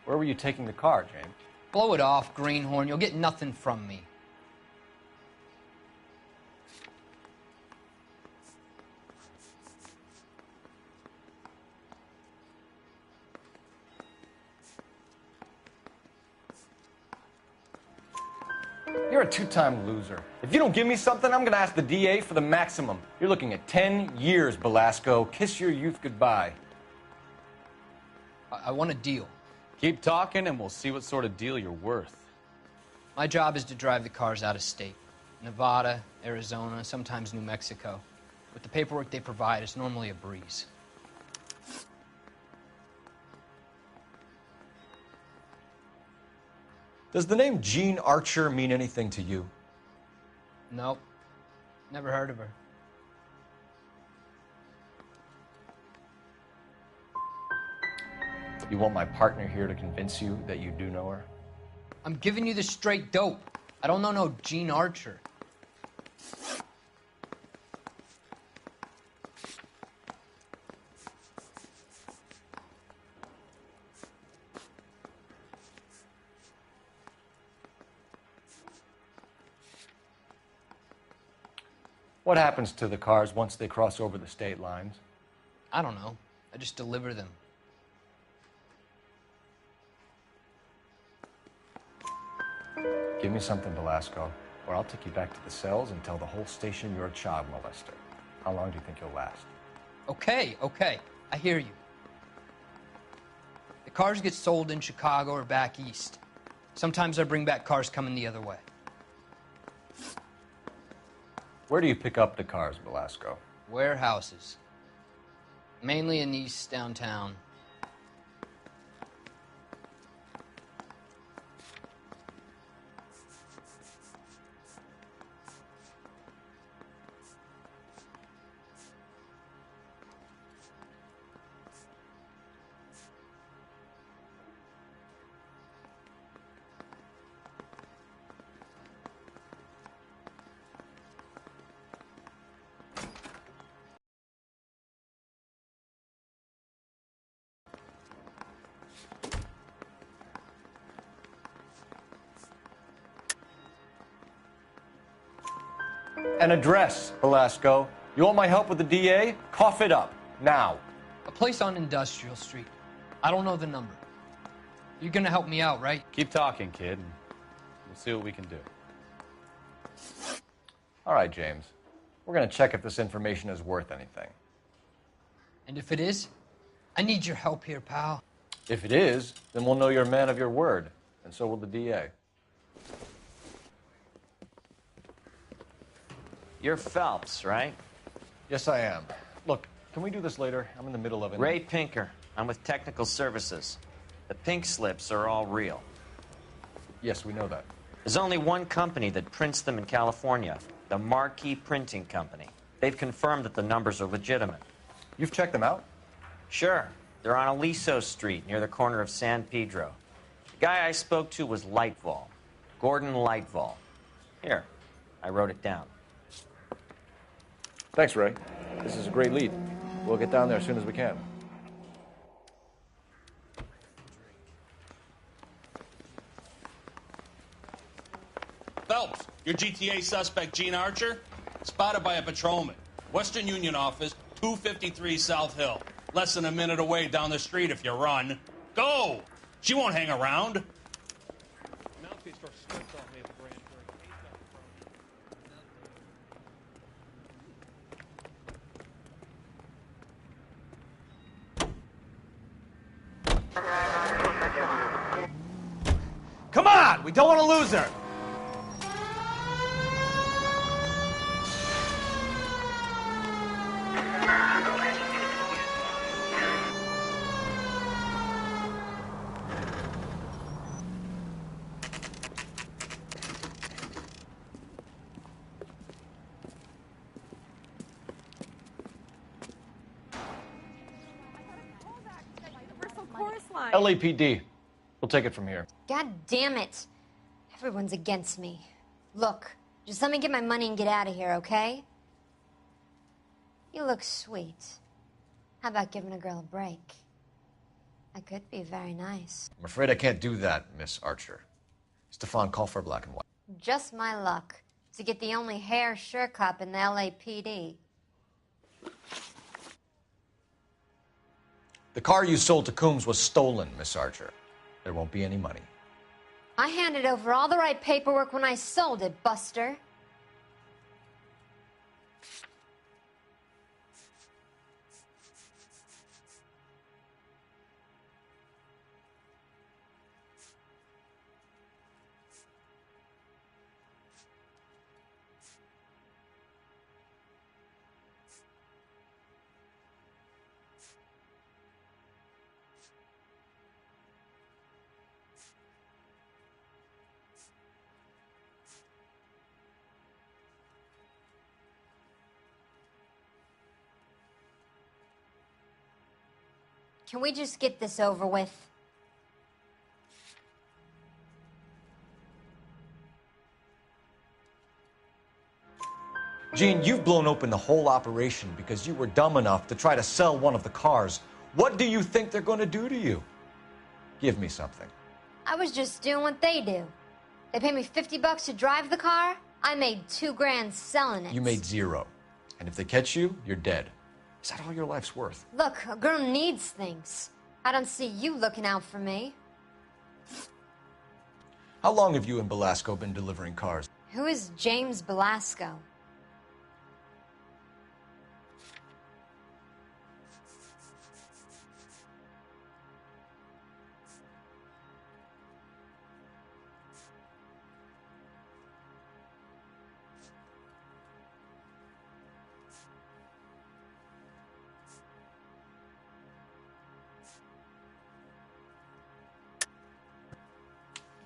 Where were you taking the car, James? Blow it off, greenhorn. You'll get nothing from me. You're a two-time loser. If you don't give me something, I'm gonna ask the DA for the maximum. You're looking at 10 years, Velasco. Kiss your youth goodbye. I want a deal. Keep talking and we'll see what sort of deal you're worth. My job is to drive the cars out of state. Nevada, Arizona, sometimes New Mexico. With the paperwork they provide, it's normally a breeze. Does the name Gene Archer mean anything to you? Nope. Never heard of her. You want my partner here to convince you that you do know her? I'm giving you the straight dope. I don't know no Gene Archer. What happens to the cars once they cross over the state lines? I don't know. I just deliver them. Give me something, Velasco, or I'll take you back to the cells and tell the whole station you're a child molester. How long do you think you'll last? Okay. I hear you. The cars get sold in Chicago or back east. Sometimes I bring back cars coming the other way. Where do you pick up the cars, Velasco? Warehouses. Mainly in East downtown. An address, Velasco. You want my help with the DA? Cough it up. Now. A place on Industrial Street. I don't know the number. You're gonna help me out, right? Keep talking, kid, and we'll see what we can do. All right, James. We're going to check if this information is worth anything. And if it is, I need your help here, pal. If it is, then we'll know you're a man of your word, and so will the DA. You're Phelps, right? Yes, I am. Look, can we do this later? I'm in the middle of it. Ray Pinker. I'm with Technical Services. The pink slips are all real. Yes, we know that. There's only one company that prints them in California, the Marquee Printing Company. They've confirmed that the numbers are legitimate. You've checked them out? Sure. They're on Aliso Street, near the corner of San Pedro. The guy I spoke to was Lightval. Gordon Lightval. Here, I wrote it down. Thanks, Ray. This is a great lead. We'll get down there as soon as we can. Phelps, your GTA suspect, Gene Archer, spotted by a patrolman. Western Union office, 253 South Hill. Less than a minute away down the street if you run. Go! She won't hang around. Come on! We don't want to lose her! LAPD. We'll take it from here. God damn it. Everyone's against me. Look, just let me get my money and get out of here, okay? You look sweet. How about giving a girl a break? I could be very nice. I'm afraid I can't do that, Miss Archer. Stefan, call for black and white. Just my luck to get the only hair sure cop in the LAPD. The car you sold to Coombs was stolen, Miss Archer. There won't be any money. I handed over all the right paperwork when I sold it, Buster. Can we just get this over with? Gene, you've blown open the whole operation because you were dumb enough to try to sell one of the cars. What do you think they're going to do to you? Give me something. I was just doing what they do. They paid me $50 to drive the car. I made $2 grand selling it. You made $0. And if they catch you, you're dead. Is that all your life's worth? Look, a girl needs things. I don't see you looking out for me. How long have you and Belasco been delivering cars? Who is James Belasco?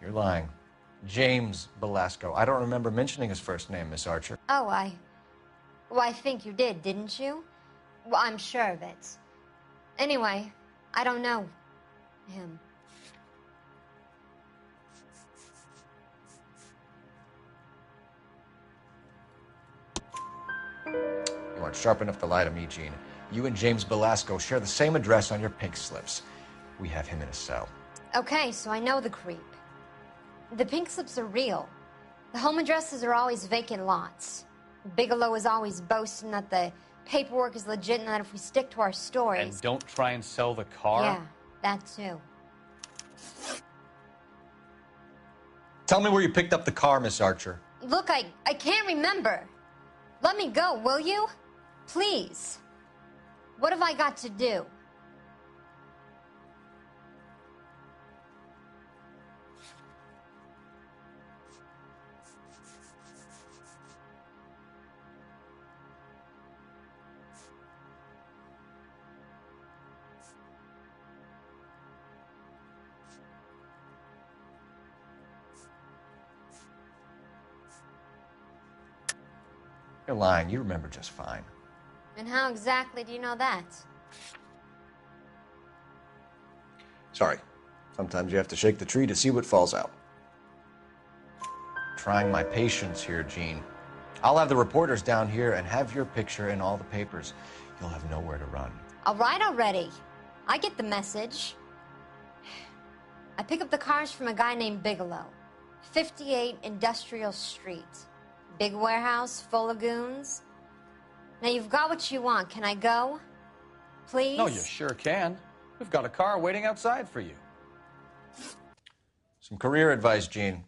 You're lying. James Belasco. I don't remember mentioning his first name, Miss Archer. Oh, I think you did, didn't you? Well, I'm sure of it. Anyway, I don't know him. You aren't sharp enough to lie to me, Gene. You and James Belasco share the same address on your pink slips. We have him in a cell. Okay, so I know the creep. The pink slips are real. The home addresses are always vacant lots. Bigelow is always boasting that the paperwork is legit and that if we stick to our stories... And don't try and sell the car? Yeah, that too. Tell me where you picked up the car, Miss Archer. Look, I can't remember. Let me go, will you? Please. What have I got to do? You're lying. You remember just fine. And how exactly do you know that? Sorry. Sometimes you have to shake the tree to see what falls out. Trying my patience here, Gene. I'll have the reporters down here and have your picture in all the papers. You'll have nowhere to run. All right already. I get the message. I pick up the cars from a guy named Bigelow. 58 Industrial Street. Big warehouse full of goons. Now you've got what you want. Can I go? Please? No, you sure can. We've got a car waiting outside for you. Some career advice, Gene.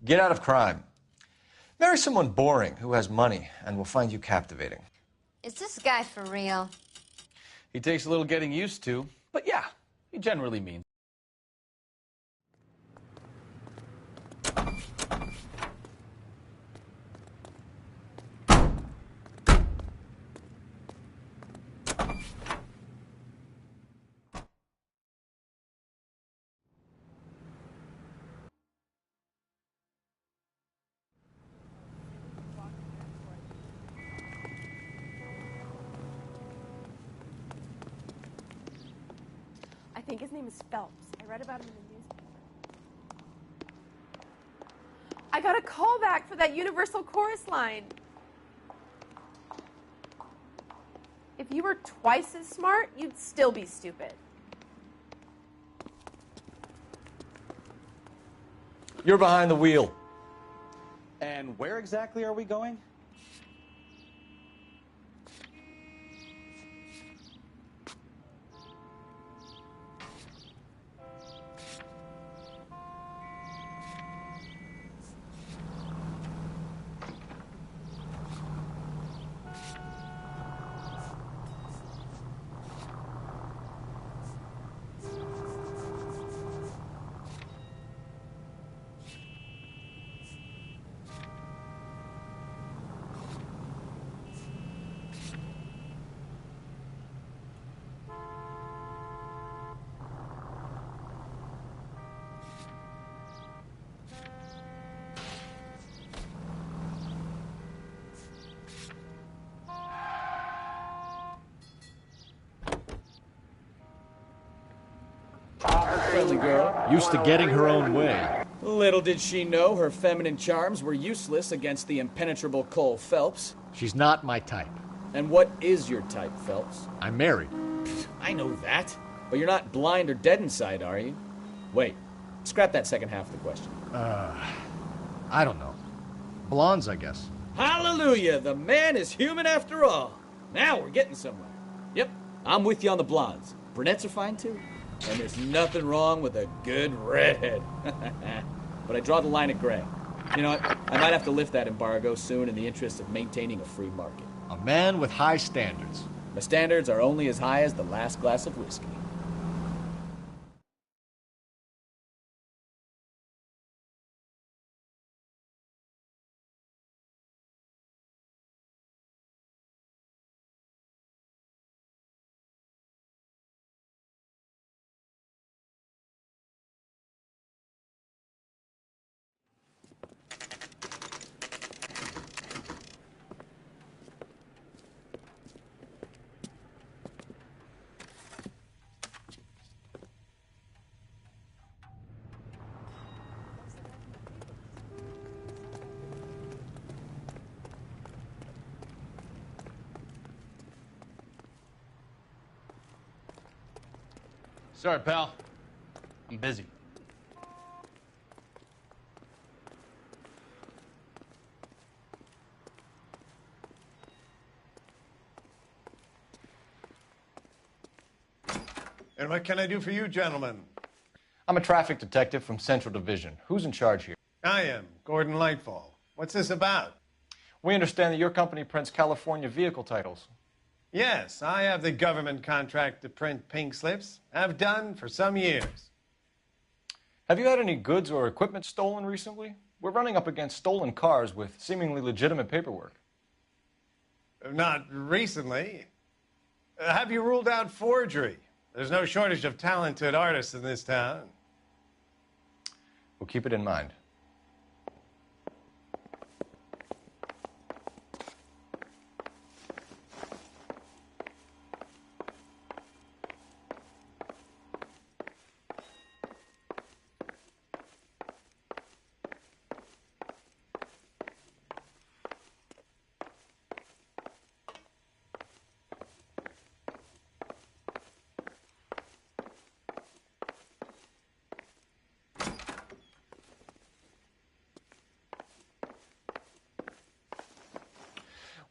Get out of crime. Marry someone boring who has money and will find you captivating. Is this guy for real? He takes a little getting used to, but yeah, he generally means. I think his name is Phelps. I read about him in the newspaper. I got a call back for that Universal Chorus line. If you were twice as smart, you'd still be stupid. You're behind the wheel. And where exactly are we going? Friendly girl. Used to getting her own way. Little did she know her feminine charms were useless against the impenetrable Cole Phelps. She's not my type. And what is your type, Phelps? I'm married. I know that. But you're not blind or dead inside, are you? Wait. Scrap that second half of the question. I don't know. Blondes, I guess. Hallelujah! The man is human after all. Now we're getting somewhere. Yep, I'm with you on the blondes. Brunettes are fine too. And there's nothing wrong with a good redhead. But I draw the line at gray. You know what? I might have to lift that embargo soon in the interest of maintaining a free market. A man with high standards. My standards are only as high as the last glass of whiskey. Sorry, pal. I'm busy. and what can I do for you, gentlemen? I'm a traffic detective from Central Division. Who's in charge here? I am, Gordon Lightfall. What's this about? We understand that your company prints California vehicle titles. Yes, I have the government contract to print pink slips. Have done for some years. Have you had any goods or equipment stolen recently? We're running up against stolen cars with seemingly legitimate paperwork. Not recently. Have you ruled out forgery? There's no shortage of talented artists in this town. We'll keep it in mind.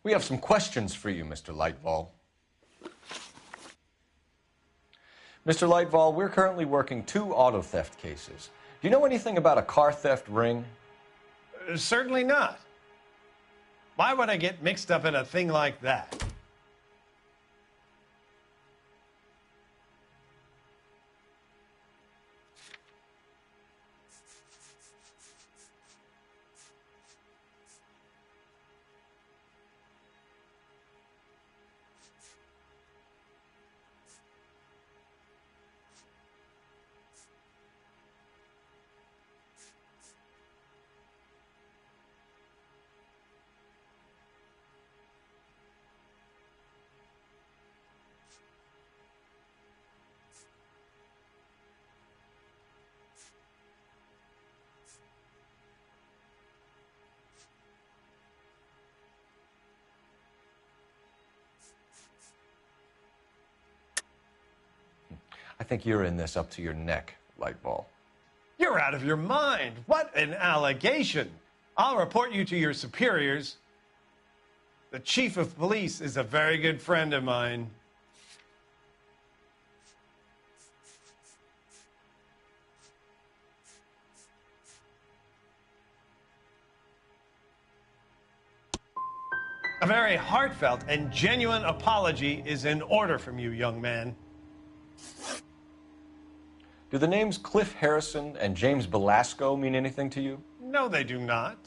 We have some questions for you, Mr. Lightfall. Mr. Lightfall, we're currently working 2 auto theft cases. Do you know anything about a car theft ring? Certainly not. Why would I get mixed up in a thing like that? I think you're in this up to your neck, Lightball. You're out of your mind. What an allegation. I'll report you to your superiors. The chief of police is a very good friend of mine. A very heartfelt and genuine apology is in order from you, young man. Do the names Cliff Harrison and James Belasco mean anything to you? No, they do not.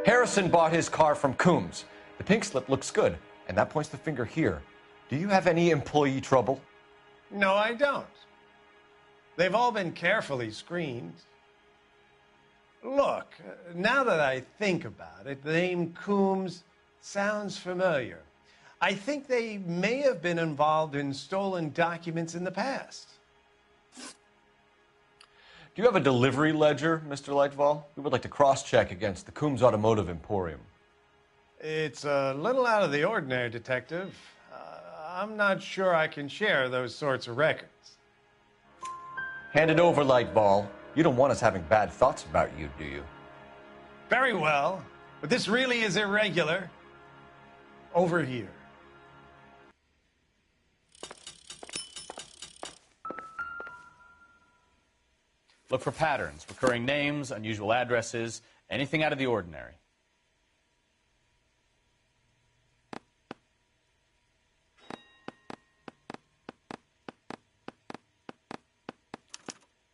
Harrison bought his car from Coombs. The pink slip looks good, and that points the finger here. Do you have any employee trouble? No, I don't. They've all been carefully screened. Look, now that I think about it, the name Coombs sounds familiar. I think they may have been involved in stolen documents in the past. Do you have a delivery ledger, Mr. Lightfall? We would like to cross-check against the Coombs Automotive Emporium. It's a little out of the ordinary, Detective. I'm not sure I can share those sorts of records. Hand it over, Lightball. You don't want us having bad thoughts about you, do you? Very well, but this really is irregular. Over here. Look for patterns, recurring names, unusual addresses, anything out of the ordinary.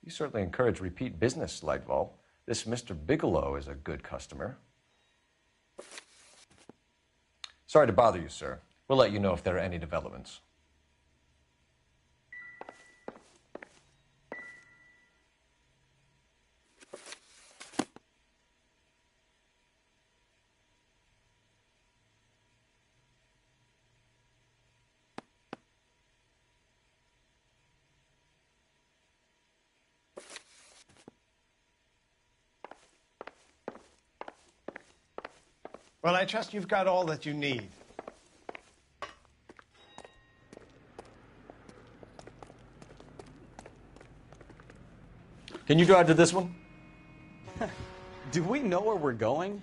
You certainly encourage repeat business, Lightball. This Mr. Bigelow is a good customer. Sorry to bother you, sir. We'll let you know if there are any developments. Well, I trust you've got all that you need. Can you drive to this one? Do we know where we're going?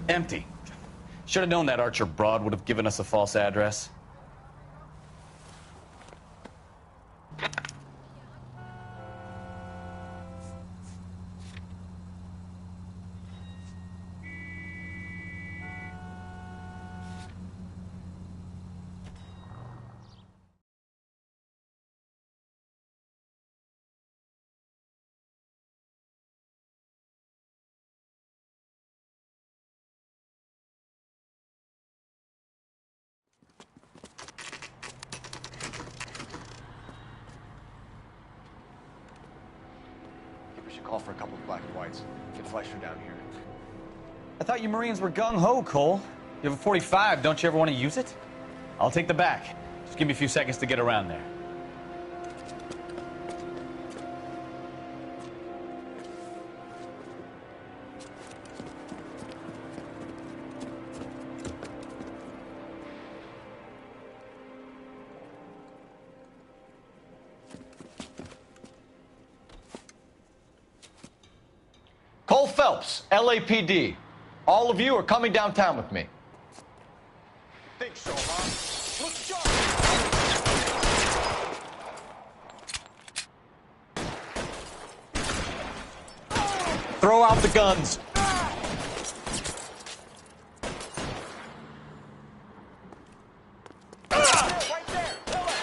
Empty. Should have known that Archer broad would have given us a false address. We should call for a couple of black and whites. Get Fleischer down here. I thought you Marines were gung-ho, Cole. You have a 45. Don't you ever want to use it? I'll take the back. Just give me a few seconds to get around there. Cole Phelps, LAPD. All of you are coming downtown with me. Think so, huh? Look sharp! Throw out the guns. Right there! Kill it!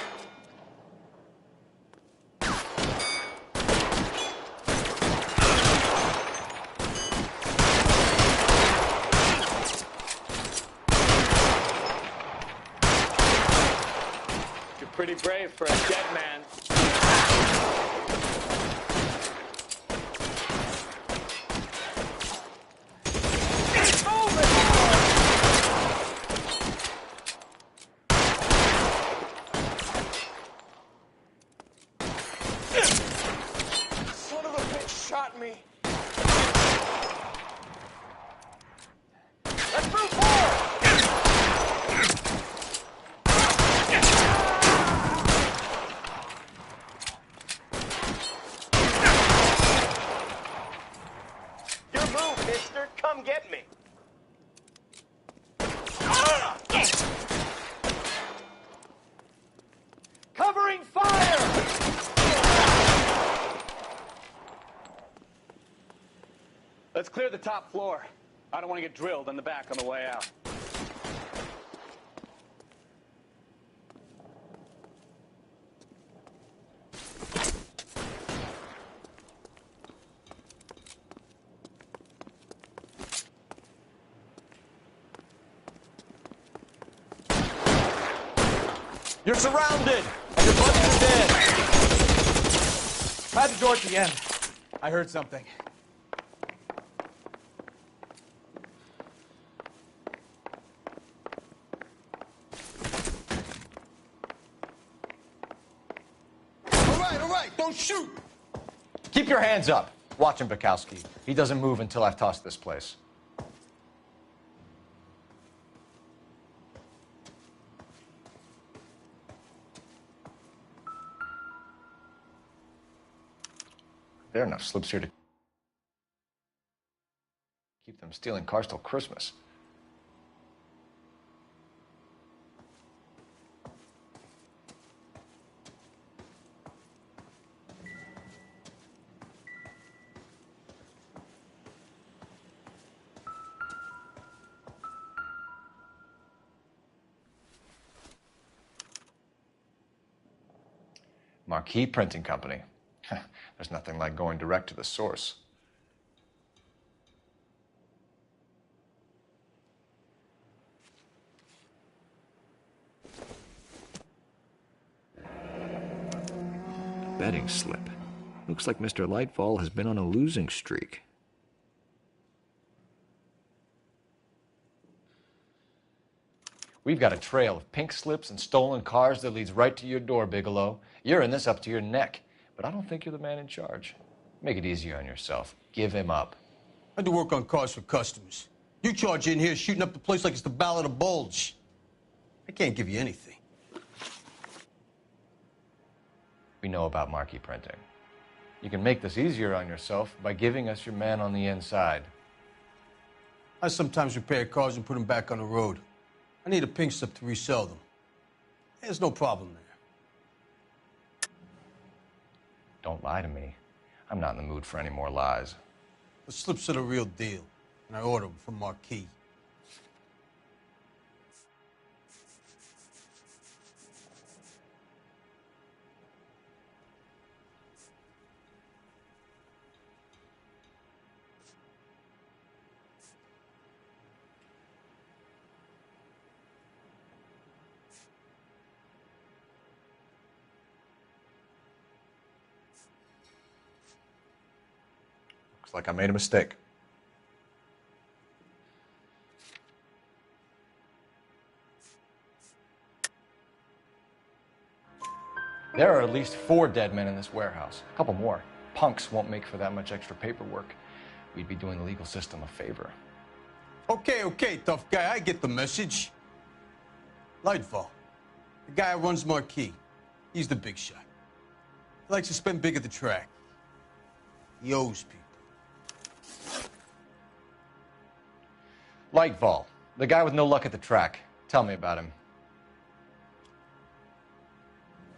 You're pretty brave for a dead man. Son of a bitch shot me. Let's move forward! Your move, mister. Come get me. Covering fire! Let's clear the top floor. I don't want to get drilled in the back on the way out. You're surrounded! And your buddies are dead! I had the door at the end. I heard something. All right, don't shoot! Keep your hands up. Watch him, Bukowski. He doesn't move until I've tossed this place. There are enough slips here to keep them stealing cars till Christmas. Marquee Printing Company. There's nothing like going direct to the source. betting slip. Looks like Mr. Lightfall has been on a losing streak. We've got a trail of pink slips and stolen cars that leads right to your door, Bigelow. You're in this up to your neck, but I don't think you're the man in charge. Make it easier on yourself. Give him up. I do work on cars for customers. You charge in here shooting up the place like it's the Ballad of Bulge. I can't give you anything. We know about marquee printing. You can make this easier on yourself by giving us your man on the inside. I sometimes repair cars and put them back on the road. I need a pink slip to resell them. There's no problem there. Don't lie to me. I'm not in the mood for any more lies. The slips are the real deal, and I order them from Marquis. Looks like I made a mistake. There are at least 4 dead men in this warehouse. A couple more. Punks won't make for that much extra paperwork. We'd be doing the legal system a favor. Okay, tough guy. I get the message. Lightfall, the guy who runs Marquis. He's the big shot. He likes to spend big at the track. He owes people. Lightfall, the guy with no luck at the track. Tell me about him.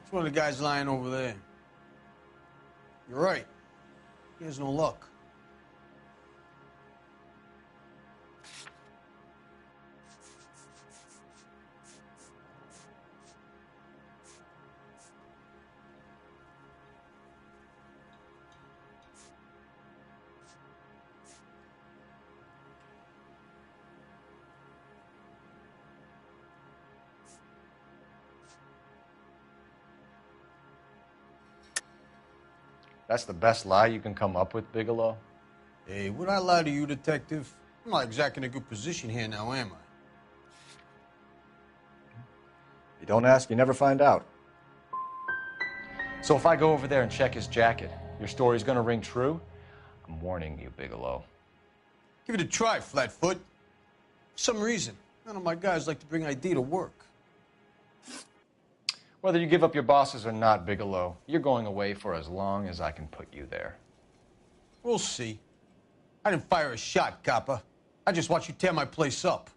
It's one of the guys lying over there. You're right. He has no luck. That's the best lie you can come up with, Bigelow? Hey, would I lie to you, detective? I'm not exactly in a good position here now, am I? You don't ask, you never find out. So if I go over there and check his jacket, your story's gonna ring true? I'm warning you, Bigelow. Give it a try, Flatfoot. For some reason, none of my guys like to bring ID to work. Whether you give up your bosses or not, Bigelow, you're going away for as long as I can put you there. We'll see. I didn't fire a shot, copper. I just watched you tear my place up.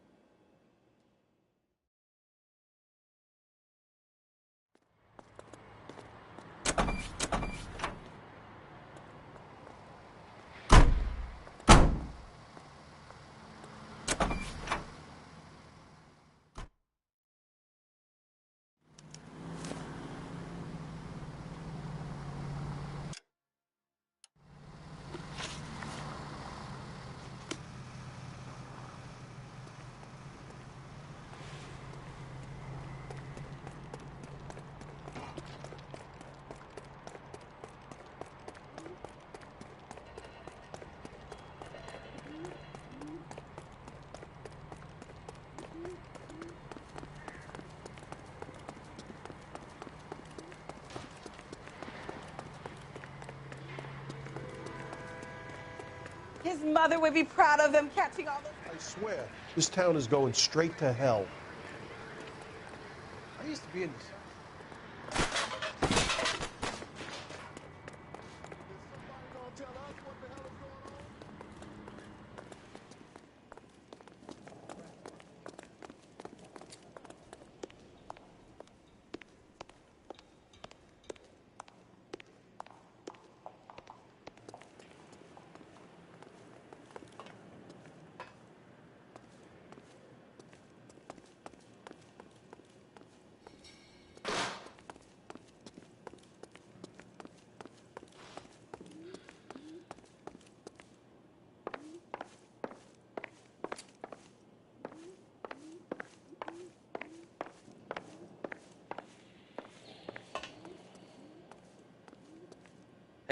His mother would be proud of him catching all those. I swear, this town is going straight to hell. I used to be in this.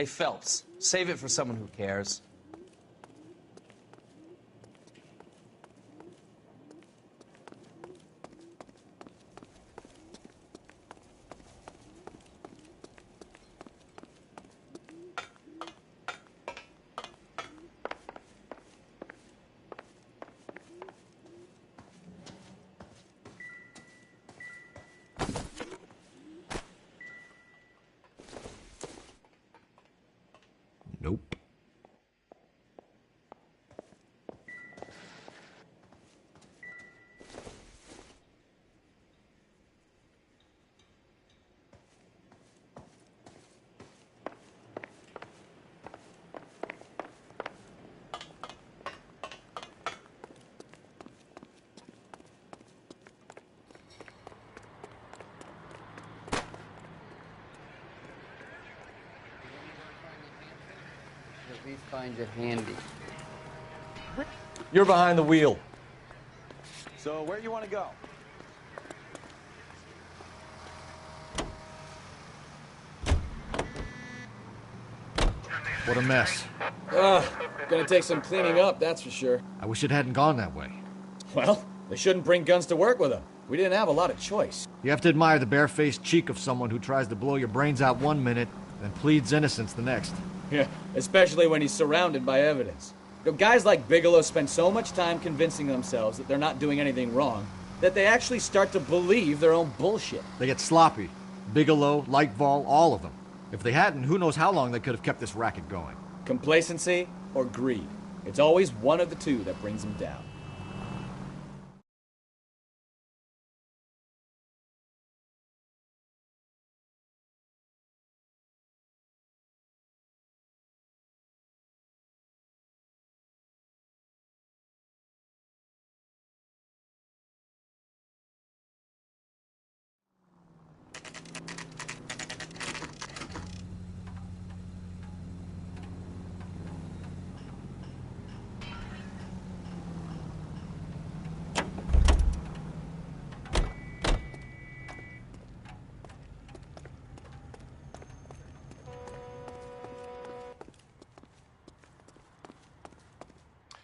Hey, Phelps, save it for someone who cares. Nope. At least find it handy. You're behind the wheel. So where you want to go? What a mess. Ugh, gonna take some cleaning up, that's for sure. I wish it hadn't gone that way. Well, they shouldn't bring guns to work with them. We didn't have a lot of choice. You have to admire the barefaced cheek of someone who tries to blow your brains out one minute, then pleads innocence the next. Yeah, especially when he's surrounded by evidence. You know, guys like Bigelow spend so much time convincing themselves that they're not doing anything wrong that they actually start to believe their own bullshit. They get sloppy. Bigelow, Lightval, all of them. If they hadn't, who knows how long they could have kept this racket going. Complacency or greed. It's always one of the two that brings them down.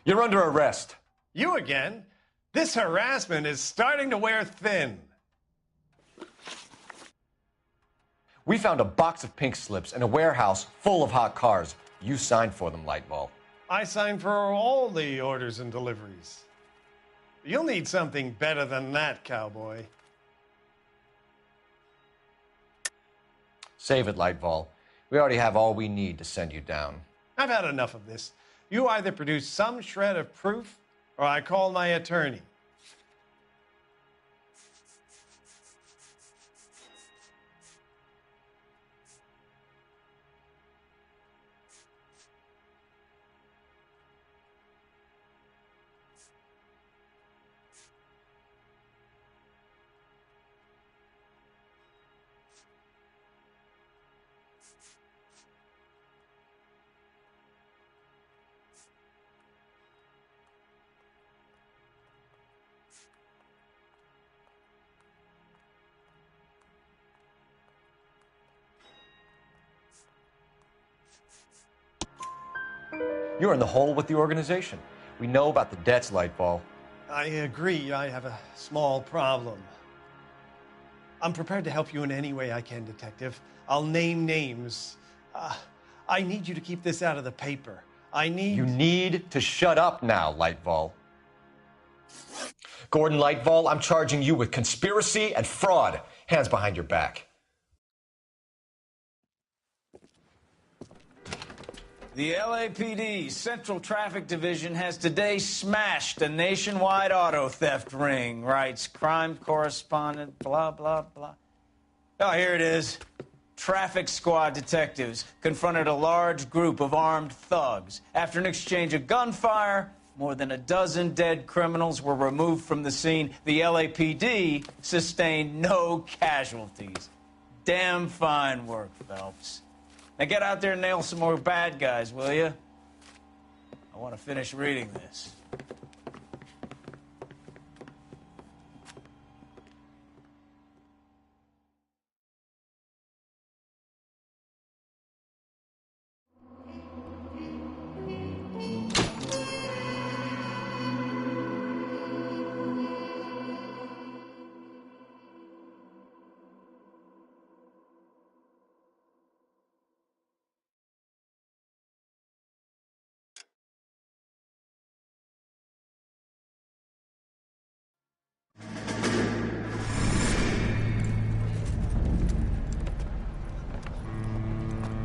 You're under arrest. You again? This harassment is starting to wear thin. We found a box of pink slips in a warehouse full of hot cars. You signed for them, Lightball. I signed for all the orders and deliveries. You'll need something better than that, cowboy. Save it, Lightball. We already have all we need to send you down. I've had enough of this. You either produce some shred of proof, or I call my attorney. You're in the hole with the organization. We know about the debts, Lightball. I agree. I have a small problem. I'm prepared to help you in any way I can, Detective. I'll name names. I need you to keep this out of the paper. You need to shut up now, Lightball. Gordon Lightball, I'm charging you with conspiracy and fraud. Hands behind your back. The LAPD Central Traffic Division has today smashed a nationwide auto theft ring, writes crime correspondent, blah, blah, blah. Oh, here it is. Traffic squad detectives confronted a large group of armed thugs. After an exchange of gunfire, more than a dozen dead criminals were removed from the scene. The LAPD sustained no casualties. Damn fine work, Phelps. Now get out there and nail some more bad guys, will you? I want to finish reading this.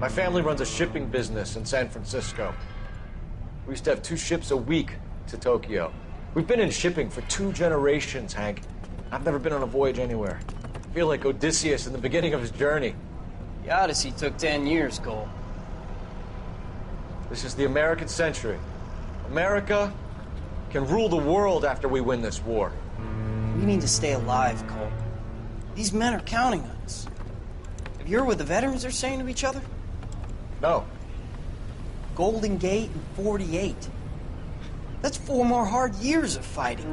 My family runs a shipping business in San Francisco. We used to have 2 ships a week to Tokyo. We've been in shipping for 2 generations, Hank. I've never been on a voyage anywhere. I feel like Odysseus in the beginning of his journey. The Odyssey took 10 years, Cole. This is the American century. America can rule the world after we win this war. We need to stay alive, Cole. These men are counting on us. Have you heard what the veterans are saying to each other? No. Golden Gate and 48. That's 4 more hard years of fighting.